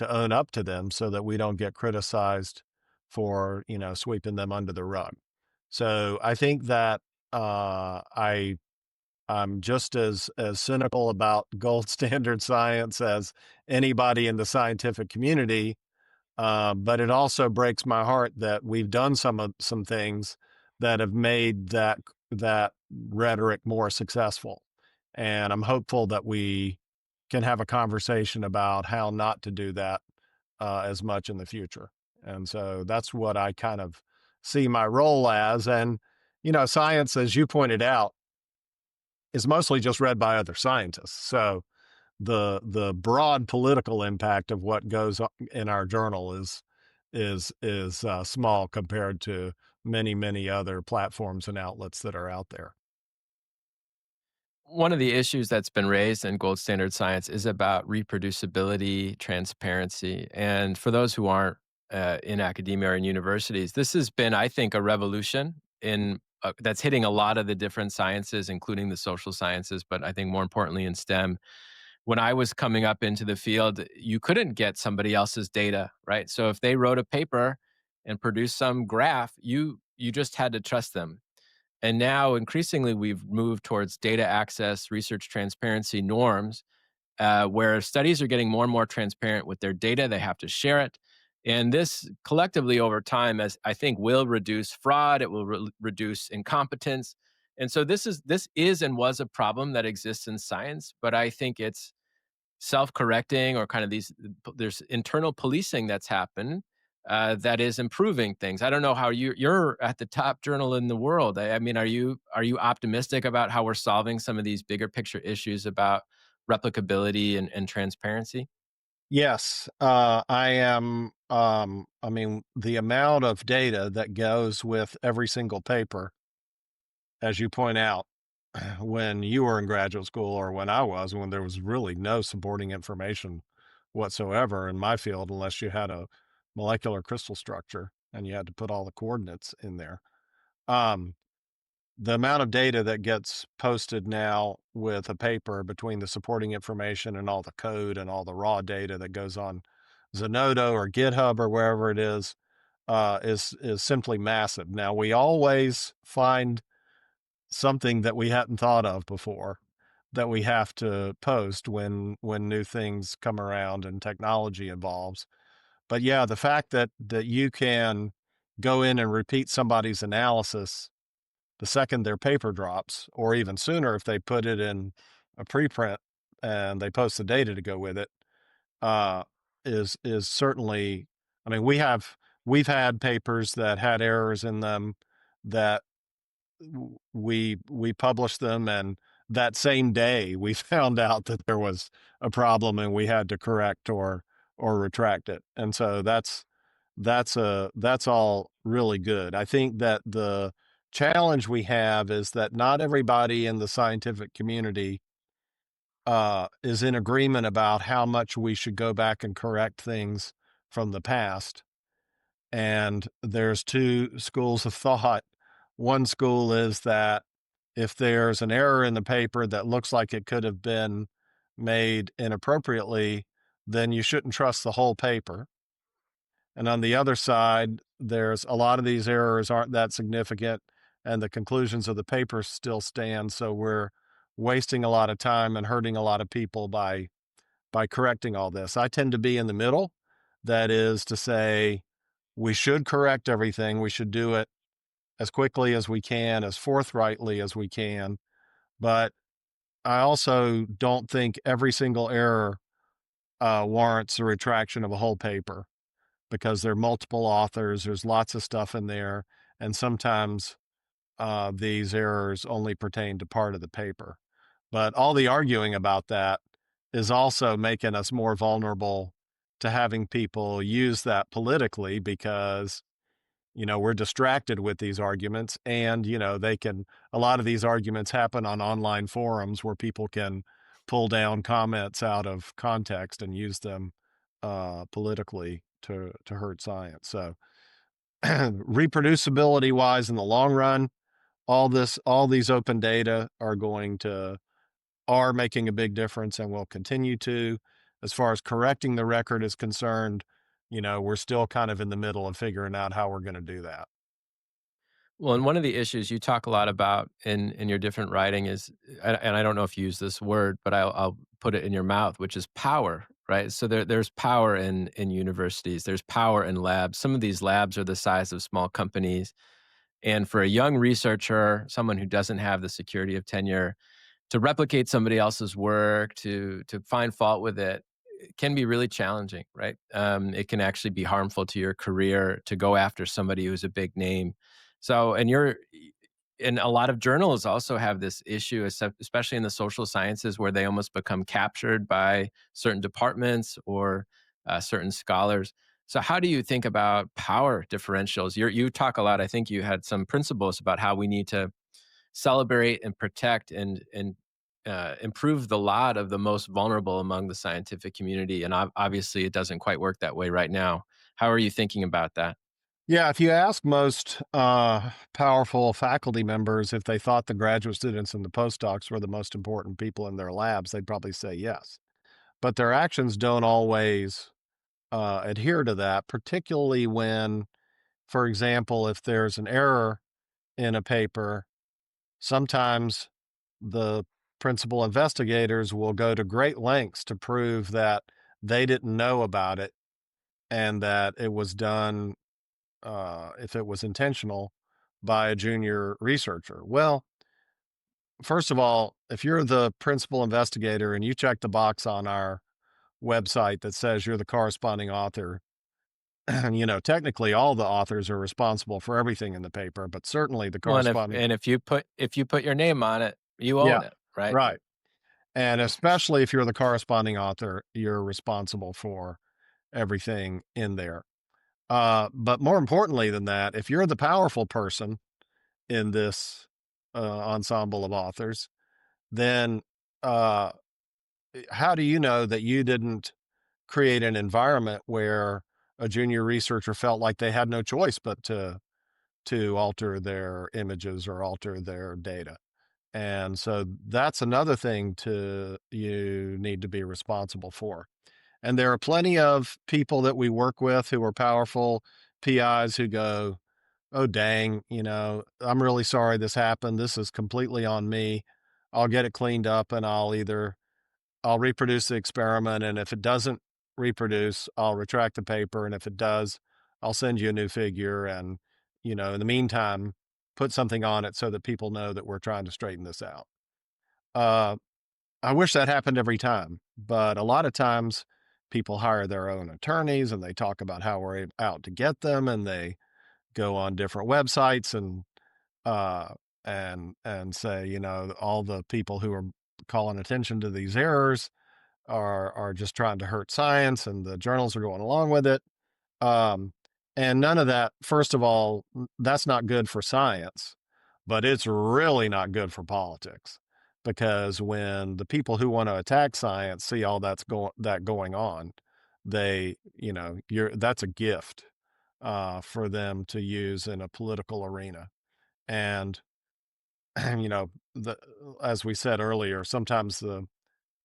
own up to them so that we don't get criticized for sweeping them under the rug. So I think that I'm just as cynical about gold standard science as anybody in the scientific community, but it also breaks my heart that we've done some things that have made that rhetoric more successful, and I'm hopeful that we can have a conversation about how not to do that as much in the future. And so that's what I kind of see my role as. And science, as you pointed out, is mostly just read by other scientists. So the broad political impact of what goes on in our journal is small compared to many other platforms and outlets that are out there. One of the issues that's been raised in gold standard science is about reproducibility, transparency. And for those who aren't in academia or in universities, this has been, I think, a revolution in that's hitting a lot of the different sciences, including the social sciences, but I think more importantly in STEM. When I was coming up into the field, you couldn't get somebody else's data, right? So if they wrote a paper and produced some graph, you just had to trust them. And now, increasingly, we've moved towards data access, research transparency norms, where studies are getting more and more transparent with their data. They have to share it. And this collectively over time, as I think, will reduce fraud. It will reduce incompetence. And so this is and was a problem that exists in science, but I think it's self-correcting or kind of there's internal policing that's happened that is improving things. I don't know how you're at the top journal in the world. I mean, are you optimistic about how we're solving some of these bigger picture issues about replicability and transparency? Yes, I am. I mean, the amount of data that goes with every single paper, as you point out, when you were in graduate school or when I was, when there was really no supporting information whatsoever in my field, unless you had a molecular crystal structure and you had to put all the coordinates in there. Um, the amount of data that gets posted now with a paper between the supporting information and all the code and all the raw data that goes on Zenodo or GitHub or wherever it is simply massive. Now we always find something that we hadn't thought of before that we have to post when new things come around and technology evolves. But yeah, the fact that you can go in and repeat somebody's analysis the second their paper drops, or even sooner if they put it in a preprint, and they post the data to go with it, uh, is certainly. I mean, we've had papers that had errors in them that we published them, and that same day we found out that there was a problem and we had to correct or retract it. And so that's all really good. I think that the challenge we have is that not everybody in the scientific community is in agreement about how much we should go back and correct things from the past. And there's two schools of thought. One school is that if there's an error in the paper that looks like it could have been made inappropriately, then you shouldn't trust the whole paper. And on the other side, there's a lot of these errors aren't that significant and the conclusions of the paper still stand. So we're wasting a lot of time and hurting a lot of people by correcting all this. I tend to be in the middle. That is to say, we should correct everything. We should do it as quickly as we can, as forthrightly as we can. But I also don't think every single error warrants a retraction of a whole paper because there are multiple authors. There's lots of stuff in there. And sometimes these errors only pertain to part of the paper. But all the arguing about that is also making us more vulnerable to having people use that politically because, we're distracted with these arguments and, a lot of these arguments happen on online forums where people can pull down comments out of context and use them politically to hurt science. So reproducibility wise in the long run, all these open data are making a big difference and will continue to. As far as correcting the record is concerned, we're still kind of in the middle of figuring out how we're going to do that. Well, and one of the issues you talk a lot about in your different writing is, and I don't know if you use this word, but I'll put it in your mouth, which is power, right? So there's power in universities, there's power in labs. Some of these labs are the size of small companies, and for a young researcher, someone who doesn't have the security of tenure, to replicate somebody else's work, to find fault with it can be really challenging, right? It can actually be harmful to your career to go after somebody who's a big name. So, and a lot of journals also have this issue, especially in the social sciences, where they almost become captured by certain departments or certain scholars. So, how do you think about power differentials? You talk a lot. I think you had some principles about how we need to celebrate and protect and improve the lot of the most vulnerable among the scientific community. And obviously, it doesn't quite work that way right now. How are you thinking about that? Yeah, if you ask most powerful faculty members if they thought the graduate students and the postdocs were the most important people in their labs, they'd probably say yes. But their actions don't always adhere to that, particularly when, for example, if there's an error in a paper, sometimes the principal investigators will go to great lengths to prove that they didn't know about it and that it was done, if it was intentional, by a junior researcher. Well, first of all, if you're the principal investigator and you check the box on our website that says you're the corresponding author, technically all the authors are responsible for everything in the paper, but certainly the Well, and corresponding. if you put your name on it, you Yeah, own it, right? right. And especially if you're the corresponding author, you're responsible for everything in there. But more importantly than that, if you're the powerful person in this ensemble of authors, then uh, how do you know that you didn't create an environment where a junior researcher felt like they had no choice but to alter their images or alter their data? And so that's another thing to you need to be responsible for. And there are plenty of people that we work with who are powerful PIs who go, "Oh, dang, I'm really sorry this happened. This is completely on me. I'll get it cleaned up and I'll reproduce the experiment. And if it doesn't reproduce, I'll retract the paper. And if it does, I'll send you a new figure. And, in the meantime, put something on it so that people know that we're trying to straighten this out." Uh, I wish that happened every time, but a lot of times people hire their own attorneys and they talk about how we're out to get them, and they go on different websites uh and say, all the people who are calling attention to these errors are just trying to hurt science, and the journals are going along with it. Um, and none of that, first of all, that's not good for science, but it's really not good for politics, because when the people who want to attack science see all that going on, that's a gift for them to use in a political arena. And you know, the as we said earlier, sometimes the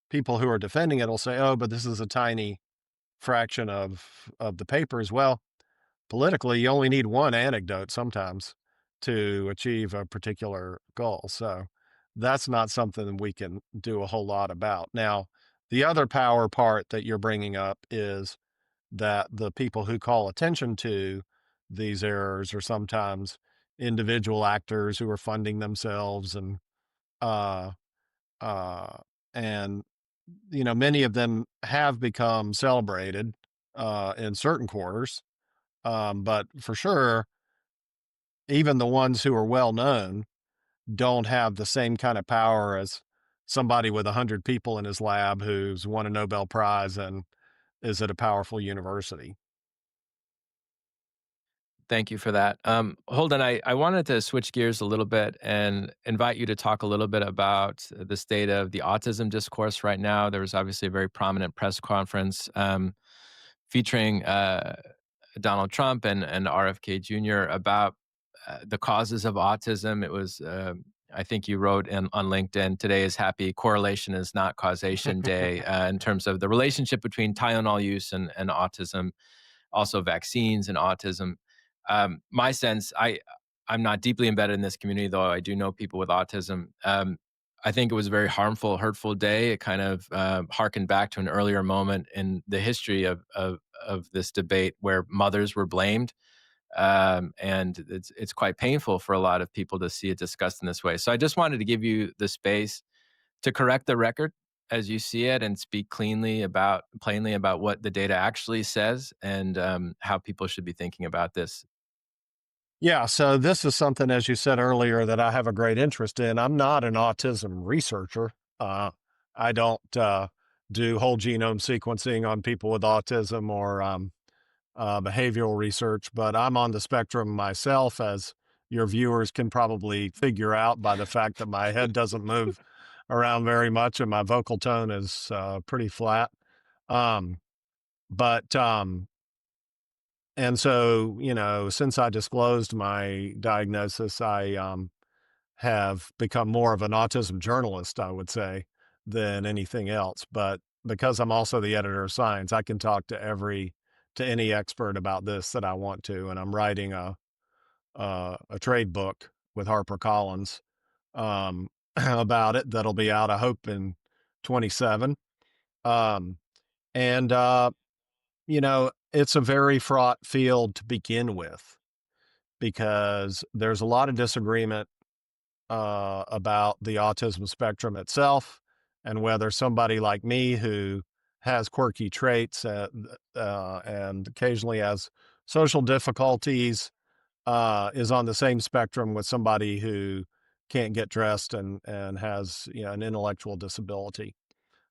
people who are defending it will say, "Oh, but this is a tiny fraction of the papers." Well, politically, you only need one anecdote sometimes to achieve a particular goal. So that's not something we can do a whole lot about. Now, the other power part that you're bringing up is that the people who call attention to these errors are sometimes individual actors who are funding themselves, uh uh and many of them have become celebrated in certain quarters, but for sure, even the ones who are well known don't have the same kind of power as somebody with 100 people in his lab who's won a Nobel Prize and is at a powerful university. Thank you for that. Holden, I wanted to switch gears a little bit and invite you to talk a little bit about the state of the autism discourse right now. There was obviously a very prominent press conference featuring Donald Trump and RFK Jr. about the causes of autism. It was, I think you wrote on LinkedIn, today is happy correlation is not causation day, in terms of the relationship between Tylenol use and autism, also vaccines and autism. My sense, I'm not deeply embedded in this community, though I do know people with autism. I think it was a very harmful, hurtful day. It kind of harkened back to an earlier moment in the history of this debate where mothers were blamed, and it's quite painful for a lot of people to see it discussed in this way. So I just wanted to give you the space to correct the record as you see it and speak plainly about what the data actually says and how people should be thinking about this. Yeah, so this is something, as you said earlier, that I have a great interest in. I'm not an autism researcher. I don't do whole genome sequencing on people with autism or behavioral research, but I'm on the spectrum myself, as your viewers can probably figure out by the fact that my head doesn't move around very much and my vocal tone is pretty flat. Um, but and so, since I disclosed my diagnosis, I have become more of an autism journalist, I would say, than anything else. But because I'm also the editor of Science, I can talk to any expert about this that I want to. And I'm writing a trade book with HarperCollins about it that'll be out, I hope, in 27. Um, and it's a very fraught field to begin with, because there's a lot of disagreement about the autism spectrum itself, and whether somebody like me who has quirky traits and occasionally has social difficulties is on the same spectrum with somebody who can't get dressed and has an intellectual disability.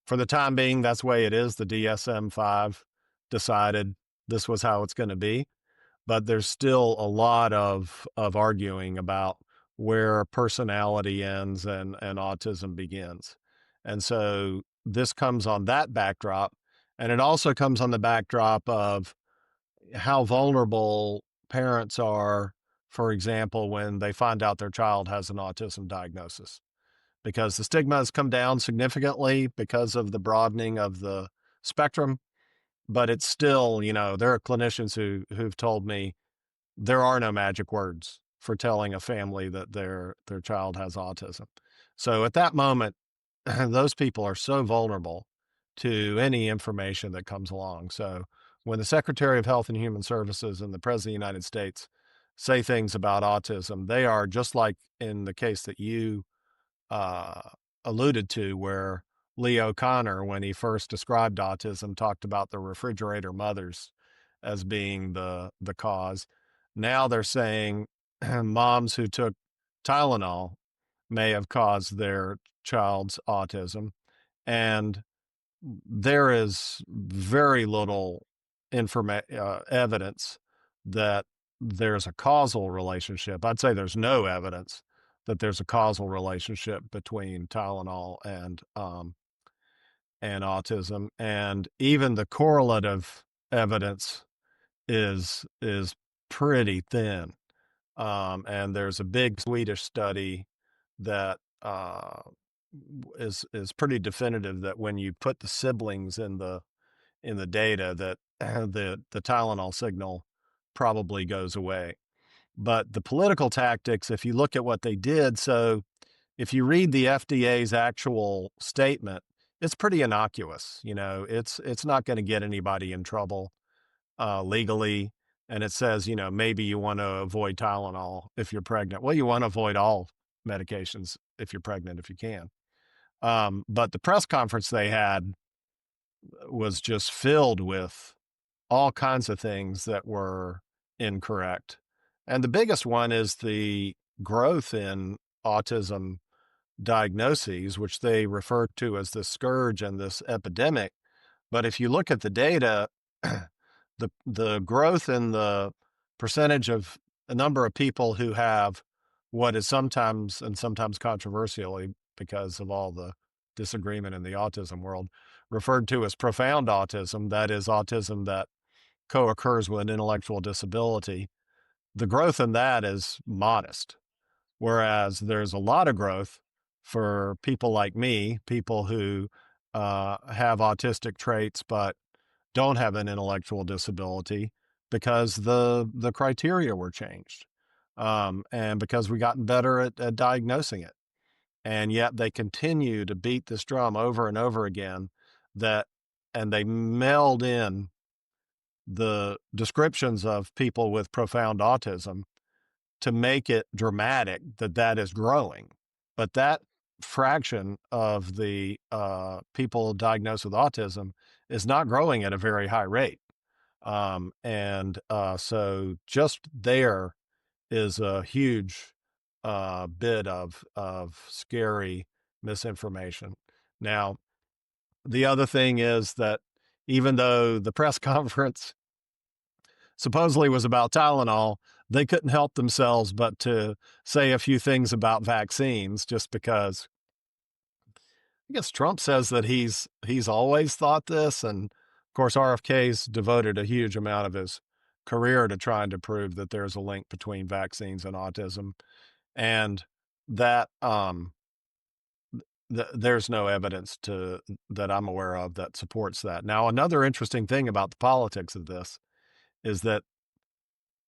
For the time being, that's the way it is. The DSM-5 decided this was how it's going to be, but there's still a lot of arguing about where personality ends and autism begins. And so this comes on that backdrop, and it also comes on the backdrop of how vulnerable parents are, for example, when they find out their child has an autism diagnosis, because the stigma has come down significantly because of the broadening of the spectrum. But it's still, there are clinicians who've told me there are no magic words for telling a family that their child has autism. So at that moment, those people are so vulnerable to any information that comes along. So when the Secretary of Health and Human Services and the President of the United States say things about autism, they are just like in the case that you uh, alluded to, where Lee O'Connor, when he first described autism, talked about the refrigerator mothers as being the cause. Now they're saying moms who took Tylenol may have caused their child's autism. And there is very little evidence that there's a causal relationship. I'd say there's no evidence that there's a causal relationship between Tylenol and autism, and even the correlative evidence is pretty thin. And there's a big Swedish study that is pretty definitive that when you put the siblings in the data, that the Tylenol signal probably goes away. But the political tactics, if you look at what they did, so if you read the FDA's actual statement, it's pretty innocuous. You know, it's not going to get anybody in trouble legally. And it says, you know, maybe you want to avoid Tylenol if you're pregnant. Well, you want to avoid all medications if you're pregnant, if you can. But the press conference they had was just filled with all kinds of things that were incorrect. And the biggest one is the growth in autism diagnoses, which they refer to as the scourge and this epidemic. But if you look at the data, the growth in the percentage of a number of people who have what is sometimes, and sometimes controversially because of all the disagreement in the autism world, referred to as profound autism, that is autism that co-occurs with an intellectual disability, the growth in that is modest. Whereas there's a lot of growth for people like me, people who have autistic traits but don't have an intellectual disability, because the criteria were changed, and because we gotten better at diagnosing it. And yet they continue to beat this drum over and over again, that, and they meld in the descriptions of people with profound autism to make it dramatic that that is growing. But that fraction of the people diagnosed with autism is not growing at a very high rate. So just there is a huge bit of scary misinformation. Now, the other thing is that even though the press conference supposedly was about Tylenol, they couldn't help themselves but to say a few things about vaccines, just because I guess Trump says that he's always thought this. And of course, RFK's devoted a huge amount of his career to trying to prove that there's a link between vaccines and autism, and that there's no evidence that I'm aware of that supports that. Now, another interesting thing about the politics of this is that,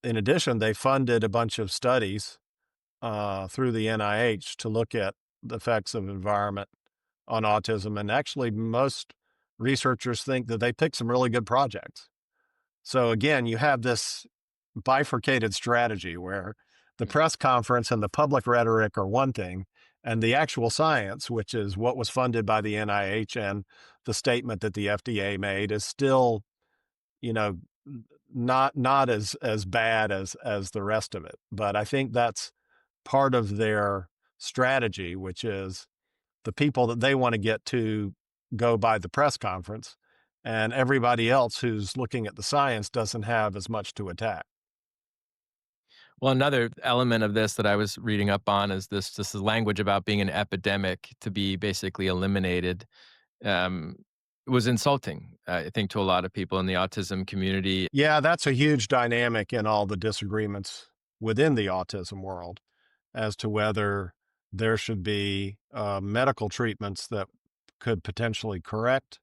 in addition, they funded a bunch of studies through the NIH to look at the effects of environment on autism. And actually, most researchers think that they picked some really good projects. So again, you have this bifurcated strategy where the press conference and the public rhetoric are one thing, and the actual science, which is what was funded by the NIH and the statement that the FDA made, is still, you know, not as bad as the rest of it. But I think that's part of their strategy, which is the people that they want to get to go by the press conference, and everybody else who's looking at the science doesn't have as much to attack. Well, another element of this that I was reading up on is this language about being an epidemic to be basically eliminated. Um, was insulting, I think, to a lot of people in the autism community. Yeah, that's a huge dynamic in all the disagreements within the autism world as to whether there should be medical treatments that could potentially correct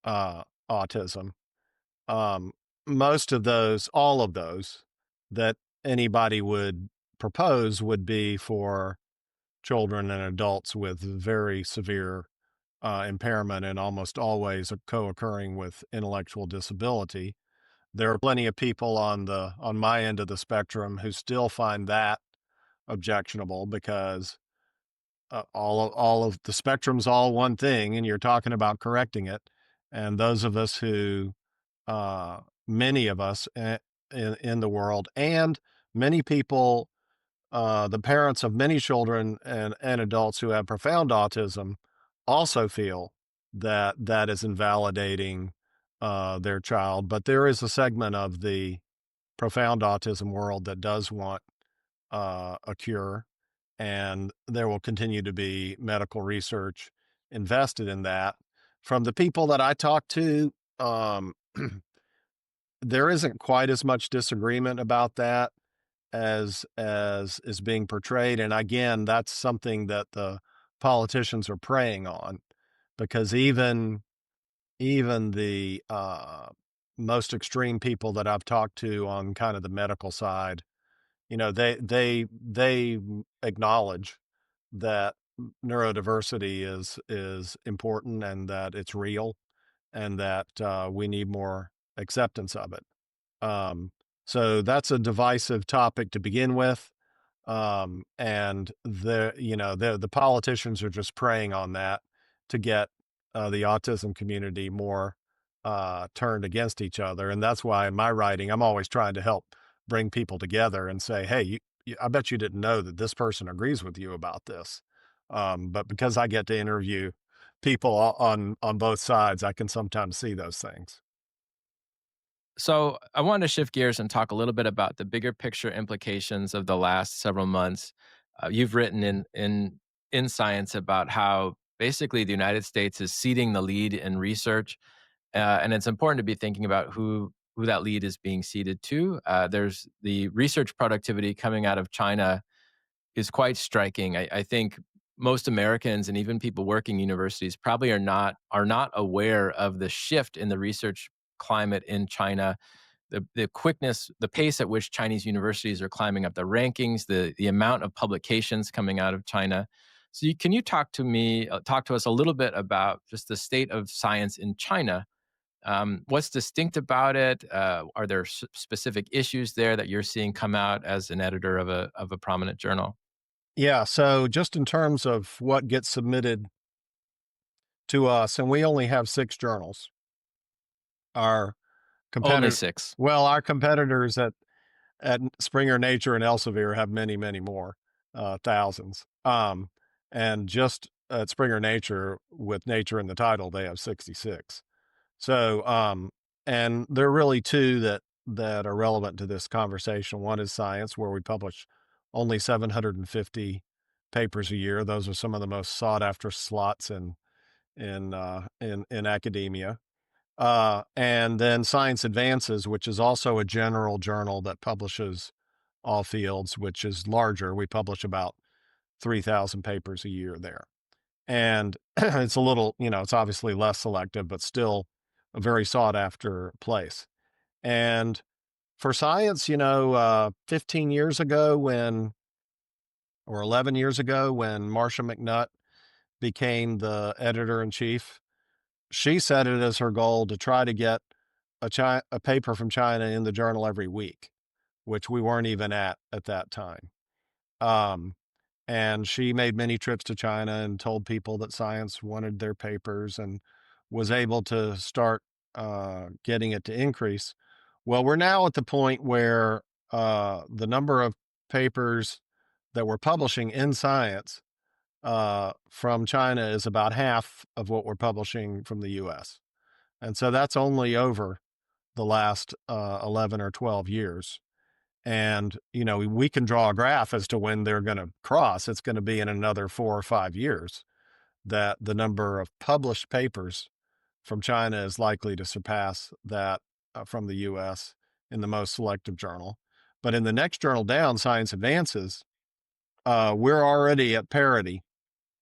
autism. Um, Most of those, all of those that anybody would propose would be for children and adults with very severe impairment, and almost always co-occurring with intellectual disability. There are plenty of people on my end of the spectrum who still find that objectionable, because all of the spectrum's all one thing, and you're talking about correcting it. And those of us who, many of us in the world, and many people, the parents of many children and adults who have profound autism, also feel that that is invalidating their child. But there is a segment of the profound autism world that does want a cure, and there will continue to be medical research invested in that. From the people that I talk to, there isn't quite as much disagreement about that as is being portrayed. And again, that's something that the politicians are preying on, because even the most extreme people that I've talked to on kind of the medical side, they acknowledge that neurodiversity is important, and that it's real, and that we need more acceptance of it. Um, so that's a divisive topic to begin with. And the politicians are just preying on that to get the autism community more turned against each other. And that's why in my writing, I'm always trying to help bring people together and say, hey, I bet you didn't know that this person agrees with you about this. But because I get to interview people on both sides, I can sometimes see those things. So I wanted to shift gears and talk a little bit about the bigger picture implications of the last several months. You've written in Science about how basically the United States is ceding the lead in research, and it's important to be thinking about who that lead is being ceded to. There's the research productivity coming out of China is quite striking. I think most Americans and even people working in universities probably are not aware of the shift in the research climate in China, the quickness, the pace at which Chinese universities are climbing up the rankings, the amount of publications coming out of China. So, can you talk to us a little bit about just the state of science in China? What's distinct about it? Are there specific issues there that you're seeing come out as an editor of a prominent journal? Yeah. So just in terms of what gets submitted to us, and we only have 6 journals. Our Only competitor, 6. well, our competitors at Springer Nature and Elsevier have many, many more, thousands. And just at Springer Nature, with Nature in the title, they have 66. So, and there are really two that are relevant to this conversation. One is Science, where we publish only 750 papers a year. Those are some of the most sought after slots in academia. And then Science Advances, which is also a general journal that publishes all fields, which is larger. We publish about 3,000 papers a year there. And it's a little, it's obviously less selective, but still a very sought after place. And for Science, 15 years ago or 11 years ago, when Marcia McNutt became the editor in chief, she set it as her goal to try to get a paper from China in the journal every week, which we weren't even at that time. Um, and she made many trips to China and told people that Science wanted their papers, and was able to start getting it to increase. Well, we're now at the point where the number of papers that we're publishing in Science from China is about half of what we're publishing from the US. And so that's only over the last 11 or 12 years. And, we can draw a graph as to when they're going to cross. It's going to be in another 4 or 5 years that the number of published papers from China is likely to surpass that from the US in the most selective journal. But in the next journal down, Science Advances, we're already at parity,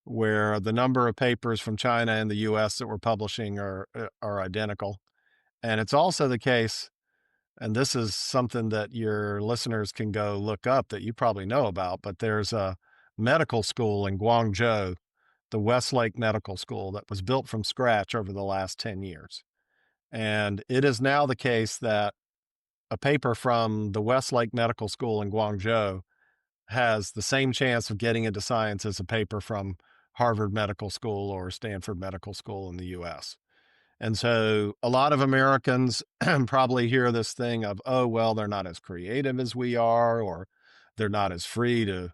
where the number of papers from China and the US that we're publishing are identical. And it's also the case, and this is something that your listeners can go look up that you probably know about, but there's a medical school in Guangzhou, the Westlake Medical School, that was built from scratch over the last 10 years. And it is now the case that a paper from the Westlake Medical School in Guangzhou has the same chance of getting into science as a paper from Harvard Medical School or Stanford Medical School in the US. And so a lot of Americans probably hear this thing of, oh, well, they're not as creative as we are, or they're not as free to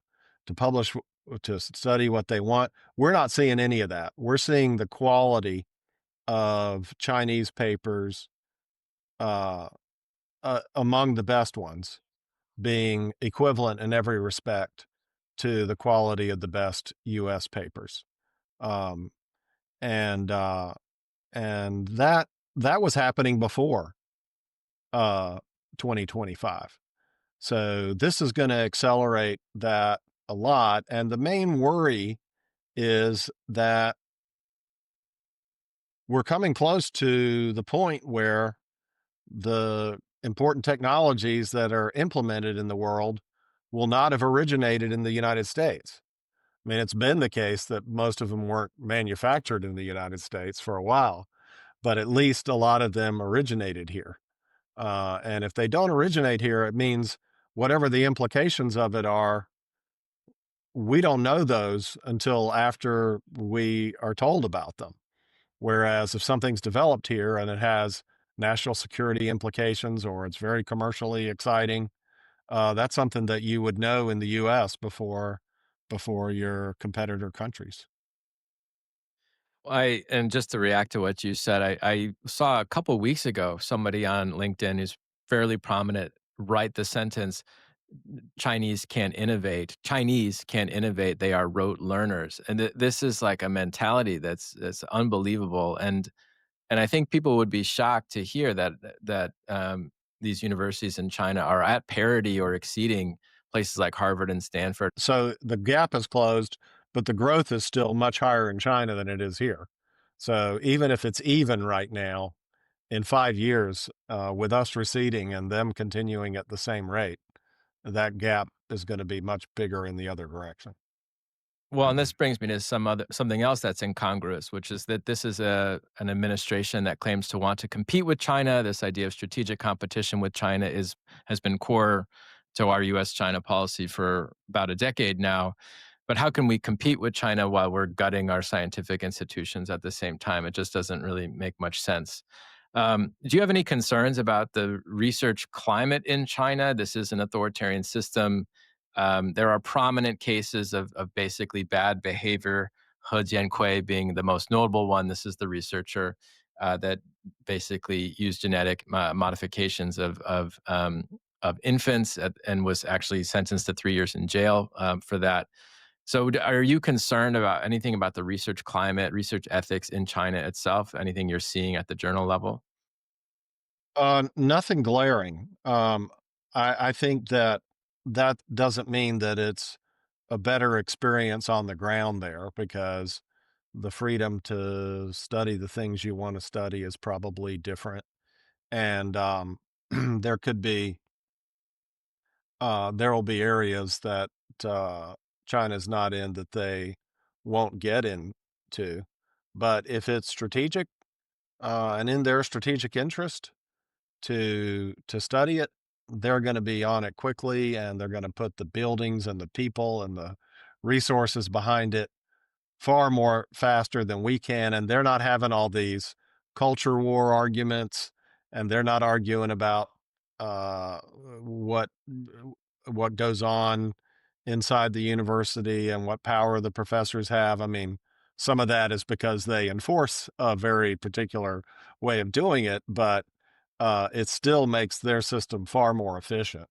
publish, to study what they want. We're not seeing any of that. We're seeing the quality of Chinese papers uh, among the best ones being equivalent in every respect to the quality of the best US papers. Um, and and that was happening before uh 2025. So this is going to accelerate that a lot. And the main worry is that we're coming close to the point where the important technologies that are implemented in the world will not have originated in the United States. I mean, it's been the case that most of them weren't manufactured in the United States for a while, but at least a lot of them originated here. And if they don't originate here, it means whatever the implications of it are, we don't know those until after we are told about them. Whereas if something's developed here and it has national security implications or it's very commercially exciting, that's something that you would know in the US before your competitor countries. And just to react to what you said, I saw a couple weeks ago somebody on LinkedIn who's fairly prominent write the sentence, Chinese can't innovate, they are rote learners. And this is like a mentality that's unbelievable. And I think people would be shocked to hear that these universities in China are at parity or exceeding places like Harvard and Stanford. So the gap is closed, but the growth is still much higher in China than it is here. So even if it's even right now, in 5 years, with us receding and them continuing at the same rate, that gap is going to be much bigger in the other direction. Well, and this brings me to something else that's incongruous, which is that this is an administration that claims to want to compete with China. This idea of strategic competition with China has been core to our U.S.-China policy for about a decade now. But how can we compete with China while we're gutting our scientific institutions at the same time? It just doesn't really make much sense. Do you have any concerns about the research climate in China? This is an authoritarian system. There are prominent cases of basically bad behavior, He Jiankui being the most notable one. This is the researcher that basically used genetic modifications of infants and was actually sentenced to 3 years in jail for that. So, are you concerned about anything about the research climate, research ethics in China itself? Anything you're seeing at the journal level? Nothing glaring. I think that that doesn't mean that it's a better experience on the ground there because the freedom to study the things you want to study is probably different. And there could be, there will be areas that China's not in that they won't get into. But if it's strategic and in their strategic interest, to study it, they're going to be on it quickly and they're going to put the buildings and the people and the resources behind it far more faster than we can. And they're not having all these culture war arguments and they're not arguing about uh, what what goes on inside the university and what power the professors have. I mean, some of that is because they enforce a very particular way of doing it, but it still makes their system far more efficient.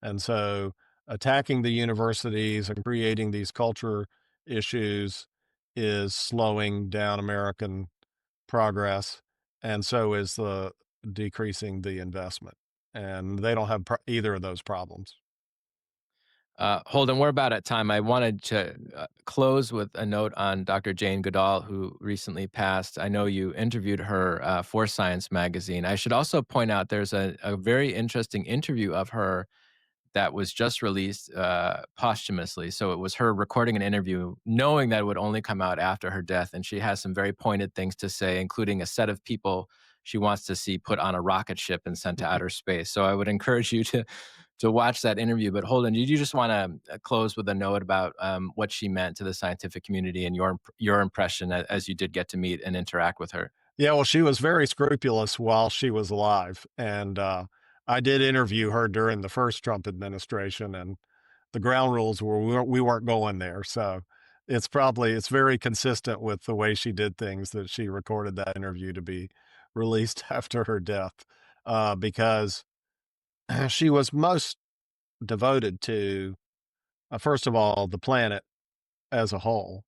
And so attacking the universities and creating these culture issues is slowing down American progress. And so is the decreasing the investment. And they don't have either of those problems. Holden, we're about at time. I wanted to close with a note on Dr. Jane Goodall, who recently passed. I know you interviewed her for Science Magazine. I should also point out there's a very interesting interview of her that was just released posthumously. So it was her recording an interview, knowing that it would only come out after her death. And she has some very pointed things to say, including a set of people she wants to see put on a rocket ship and sent to outer space. So I would encourage you to watch that interview. But Holden, did you just want to close with a note about what she meant to the scientific community and your impression as you did get to meet and interact with her? Yeah, well, she was very scrupulous while she was alive, and, I did interview her during the first Trump administration, and the ground rules were we weren't going there, so it's very consistent with the way she did things that she recorded that interview to be released after her death, because she was most devoted to, first of all, the planet as a whole,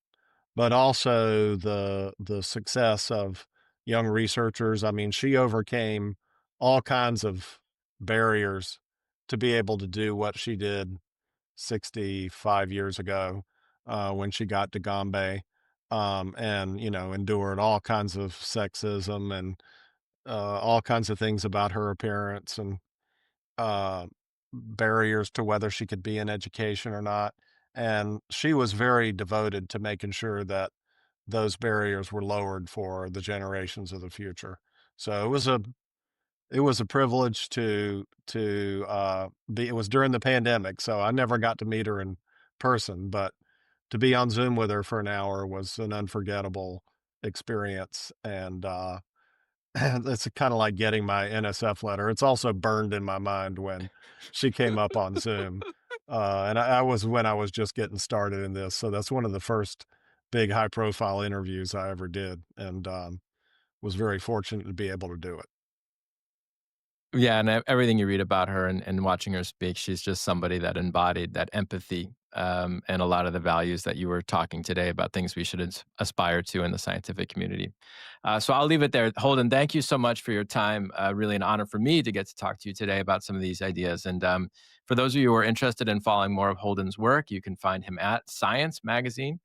but also the success of young researchers. I mean, she overcame all kinds of barriers to be able to do what she did 65 years ago, when she got to Gombe, and, endured all kinds of sexism and, all kinds of things about her appearance and, uh, barriers to whether she could be in education or not. And she was very devoted to making sure that those barriers were lowered for the generations of the future. So it was a privilege to be. It was during the pandemic, so I never got to meet her in person, but to be on Zoom with her for an hour was an unforgettable experience, and, it's kinda like getting my NSF letter. It's also burned in my mind when she came up on Zoom, and I was when I was just getting started in this, so that's one of the first big high-profile interviews I ever did, and, was very fortunate to be able to do it. Yeah, and everything you read about her and watching her speak, she's just somebody that embodied that empathy, and a lot of the values that you were talking today about things we should aspire to in the scientific community. So I'll leave it there. Holden, thank you so much for your time. Really an honor for me to get to talk to you today about some of these ideas. And for those of you who are interested in following more of Holden's work, you can find him at Science Magazine.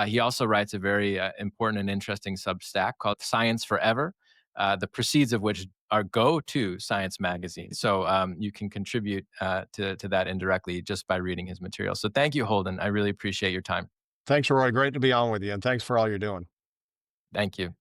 He also writes a very important and interesting Substack called Science Forever, the proceeds of which are go to Science Magazine. So you can contribute to that indirectly just by reading his material. So thank you, Holden. I really appreciate your time. Thanks, Roy. Great to be on with you, and thanks for all you're doing. Thank you.